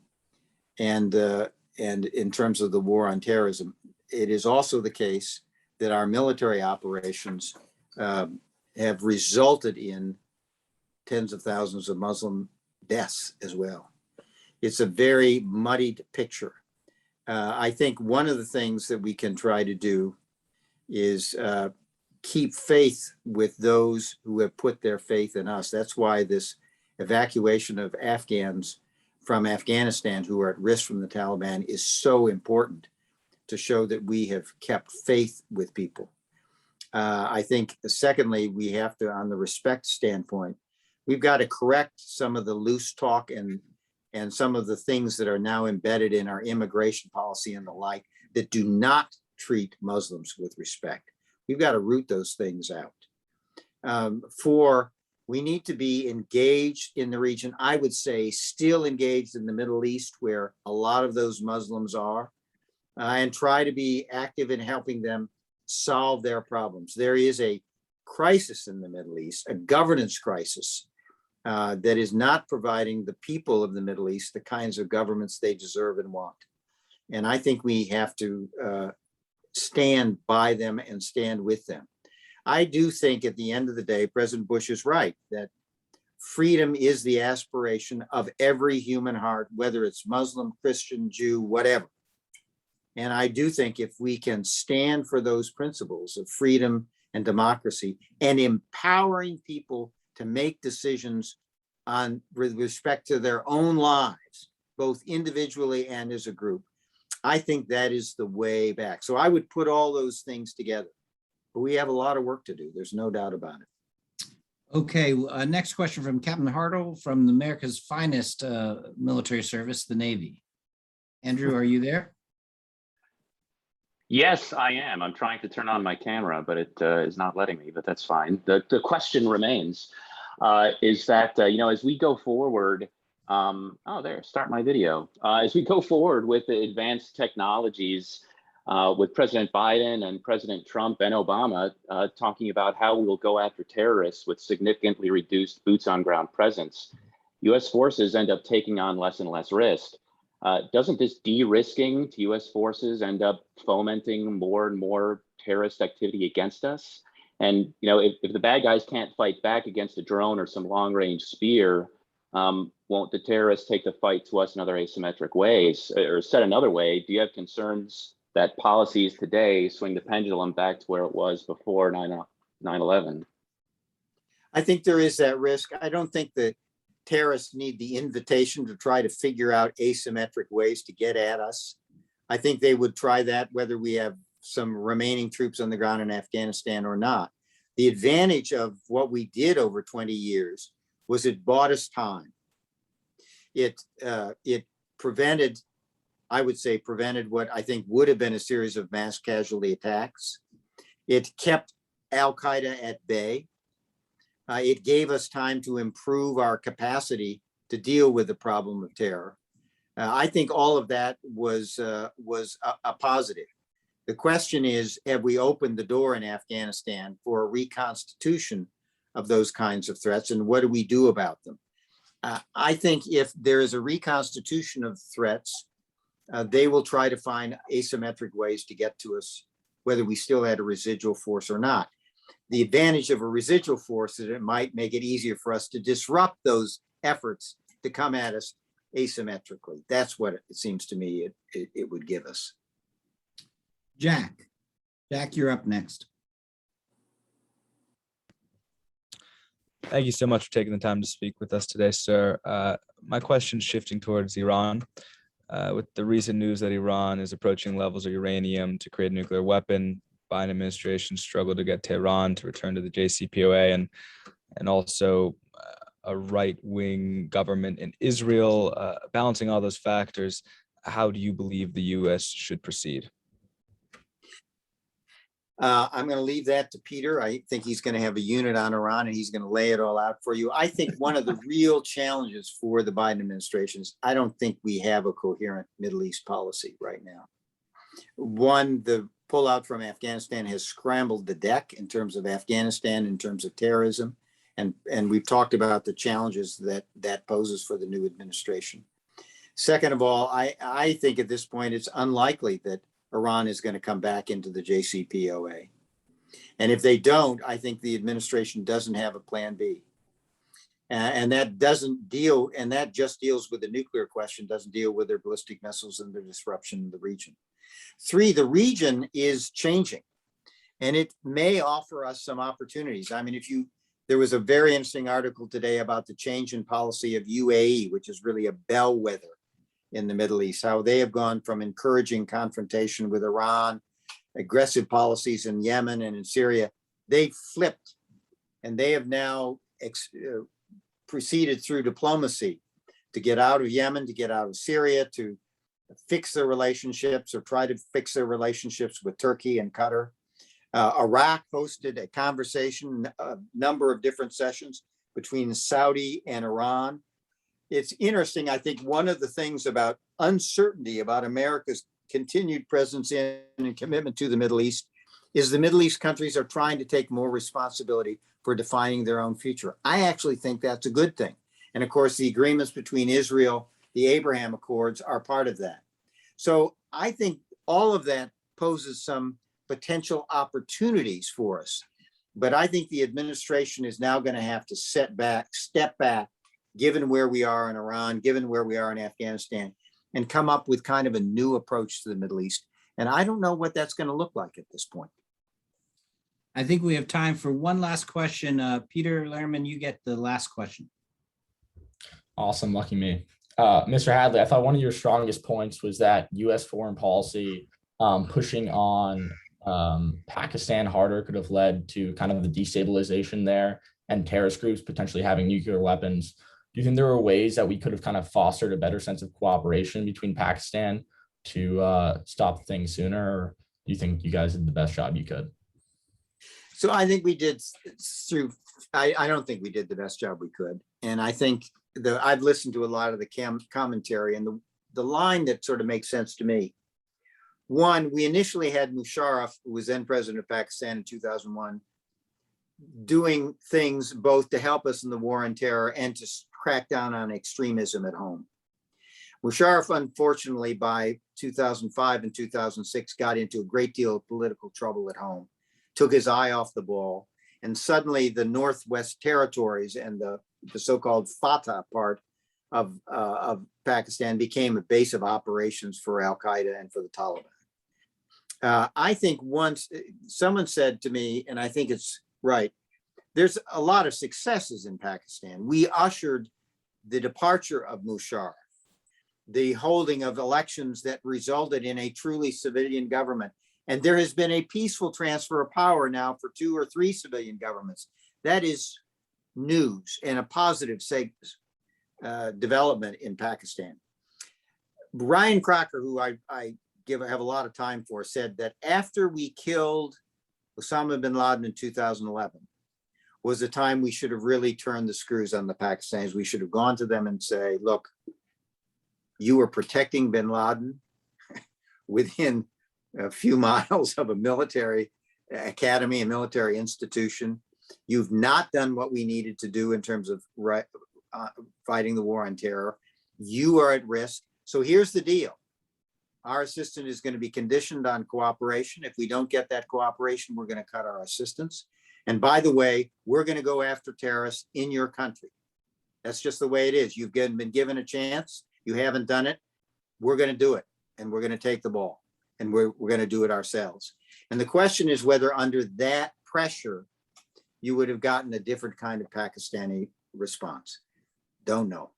in terms of the war on terrorism, it is also the case that our military operations have resulted in tens of thousands of Muslim deaths as well. It's a very muddied picture. I think one of the things that we can try to do is keep faith with those who have put their faith in us. That's why this evacuation of Afghans from Afghanistan who are at risk from the Taliban is so important, to show that we have kept faith with people. I think secondly, we have to, on the respect standpoint, we've got to correct some of the loose talk and some of the things that are now embedded in our immigration policy and the like that do not treat Muslims with respect. We've got to root those things out. We need to be engaged in the region. I would say still engaged in the Middle East, where a lot of those Muslims are, and try to be active in helping them solve their problems. There is a crisis in the Middle East, a governance crisis that is not providing the people of the Middle East the kinds of governments they deserve and want. And I think we have to stand by them and stand with them. I do think at the end of the day, President Bush is right, that freedom is the aspiration of every human heart, whether it's Muslim, Christian, Jew, whatever. And I do think if we can stand for those principles of freedom and democracy and empowering people to make decisions with respect to their own lives, both individually and as a group, I think that is the way back. So I would put all those things together. But we have a lot of work to do. There's no doubt about it. Okay, next question from Captain Hartle from America's finest military service, the Navy. Andrew, are you there? Yes, I am. I'm trying to turn on my camera, but it is not letting me, but that's fine. The question remains, is that, as we go forward, start my video. As we go forward with the advanced technologies, with President Biden and President Trump and Obama talking about how we will go after terrorists with significantly reduced boots on ground presence, U.S. forces end up taking on less and less risk. Doesn't this de-risking to U.S. forces end up fomenting more and more terrorist activity against us? And if the bad guys can't fight back against a drone or some long-range spear, won't the terrorists take the fight to us in other asymmetric ways? Or said another way, do you have concerns that policies today swing the pendulum back to where it was before 9/11? I think there is that risk. I don't think that terrorists need the invitation to try to figure out asymmetric ways to get at us. I think they would try that whether we have some remaining troops on the ground in Afghanistan or not. The advantage of what we did over 20 years was it bought us time. It prevented, I would say, prevented what I think would have been a series of mass casualty attacks. It kept Al-Qaeda at bay. It gave us time to improve our capacity to deal with the problem of terror. I think all of that was a positive. The question is, have we opened the door in Afghanistan for a reconstitution of those kinds of threats, and what do we do about them? I think if there is a reconstitution of threats, they will try to find asymmetric ways to get to us, whether we still had a residual force or not. The advantage of a residual force is it might make it easier for us to disrupt those efforts to come at us asymmetrically. That's what it seems to me it would give us. Jack, you're up next. Thank you so much for taking the time to speak with us today, sir. My question is shifting towards Iran. With the recent news that Iran is approaching levels of uranium to create a nuclear weapon, Biden administration struggled to get Tehran to return to the JCPOA, and also a right-wing government in Israel. Balancing all those factors, how do you believe the U.S. should proceed? I'm going to leave that to Peter. I think he's going to have a unit on Iran and he's going to lay it all out for you. I think one of the real challenges for the Biden administration is I don't think we have a coherent Middle East policy right now. One, the pullout from Afghanistan has scrambled the deck in terms of Afghanistan, in terms of terrorism. And we've talked about the challenges that poses for the new administration. Second of all, I think at this point, it's unlikely that Iran is going to come back into the JCPOA. And if they don't, I think the administration doesn't have a plan B. And that just deals with the nuclear question, doesn't deal with their ballistic missiles and their disruption in the region. Three, the region is changing and it may offer us some opportunities. I mean, there was a very interesting article today about the change in policy of UAE, which is really a bellwether in the Middle East, how they have gone from encouraging confrontation with Iran, aggressive policies in Yemen and in Syria. They flipped and they have now proceeded through diplomacy to get out of Yemen, to get out of Syria, to fix their relationships or try to fix their relationships with Turkey and Qatar. Iraq hosted a conversation, a number of different sessions between Saudi and Iran. It's interesting. I think one of the things about uncertainty about America's continued presence in and commitment to the Middle East is the Middle East countries are trying to take more responsibility for defining their own future. I actually think that's a good thing. And of course, the agreements between Israel, the Abraham Accords are part of that. So I think all of that poses some potential opportunities for us. But I think the administration is now going to have to step back, given where we are in Iran, given where we are in Afghanistan, and come up with kind of a new approach to the Middle East. And I don't know what that's going to look like at this point. I think we have time for one last question. Peter Lehrman, you get the last question. Awesome, lucky me. Mr. Hadley, I thought one of your strongest points was that U.S. foreign policy pushing on Pakistan harder could have led to kind of the destabilization there and terrorist groups potentially having nuclear weapons. Do you think there were ways that we could have kind of fostered a better sense of cooperation between Pakistan to stop things sooner? Or do you think you guys did the best job you could? So I think we did I don't think we did the best job we could. And I think I've listened to a lot of the commentary, and the line that sort of makes sense to me One, we initially had Musharraf, who was then president of Pakistan in 2001, doing things both to help us in the war on terror and to crack down on extremism at home. Musharraf, unfortunately, by 2005 and 2006, got into a great deal of political trouble at home, took his eye off the ball, and suddenly the Northwest Territories and the so-called Fatah part of Pakistan became a base of operations for Al-Qaeda and for the Taliban. I think once someone said to me, and I think it's right, there's a lot of successes in Pakistan. We ushered the departure of Musharraf, the holding of elections that resulted in a truly civilian government. And there has been a peaceful transfer of power now for 2 or 3 civilian governments. That is news and a positive development in Pakistan. Ryan Crocker, who I have a lot of time for, said that after we killed Osama bin Laden in 2011 was the time we should have really turned the screws on the Pakistanis. We should have gone to them and say, look, you were protecting bin Laden within a few miles of a military academy, a military institution. You've not done what we needed to do in terms of fighting the war on terror. You are at risk. So here's the deal. Our assistance is going to be conditioned on cooperation. If we don't get that cooperation, we're going to cut our assistance. And by the way, we're going to go after terrorists in your country. That's just the way it is. You've been given a chance. You haven't done it. We're going to do it. And we're going to take the ball. And we're going to do it ourselves. And the question is whether under that pressure, you would have gotten a different kind of Pakistani response. Don't know.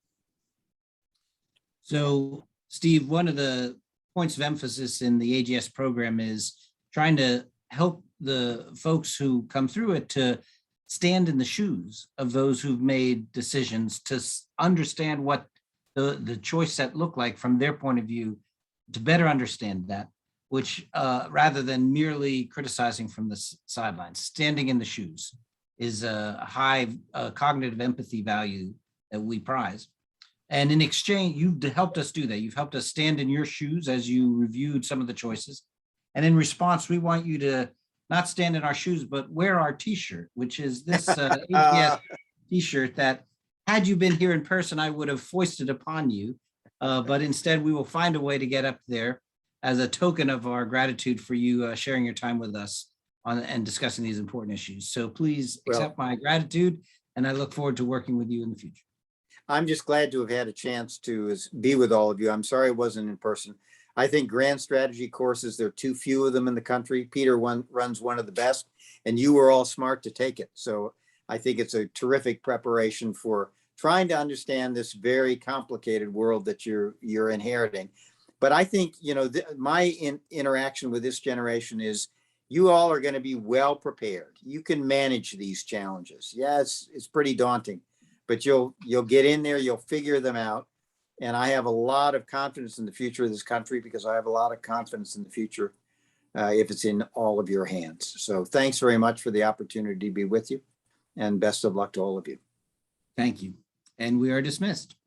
So, Steve, one of the points of emphasis in the AGS program is trying to help the folks who come through it to stand in the shoes of those who've made decisions, to understand what the choice set looked like from their point of view, to better understand that, which rather than merely criticizing from the sidelines, standing in the shoes is a high cognitive empathy value that we prize. And in exchange, you've helped us do that. You've helped us stand in your shoes as you reviewed some of the choices. And in response, we want you to not stand in our shoes, but wear our t-shirt, which is this AGS t-shirt that had you been here in person, I would have foisted upon you. But instead, we will find a way to get up there as a token of our gratitude for you sharing your time with us and discussing these important issues. So please accept my gratitude, and I look forward to working with you in the future. I'm just glad to have had a chance to be with all of you. I'm sorry it wasn't in person. I think grand strategy courses, there are too few of them in the country. Peter runs one of the best, and you were all smart to take it. So I think it's a terrific preparation for trying to understand this very complicated world that you're inheriting. But I think, my interaction with this generation is you all are going to be well prepared. You can manage these challenges. Yeah, it's pretty daunting, but you'll get in there, you'll figure them out. And I have a lot of confidence in the future of this country because I have a lot of confidence in the future if it's in all of your hands. So thanks very much for the opportunity to be with you, and best of luck to all of you. Thank you. And we are dismissed.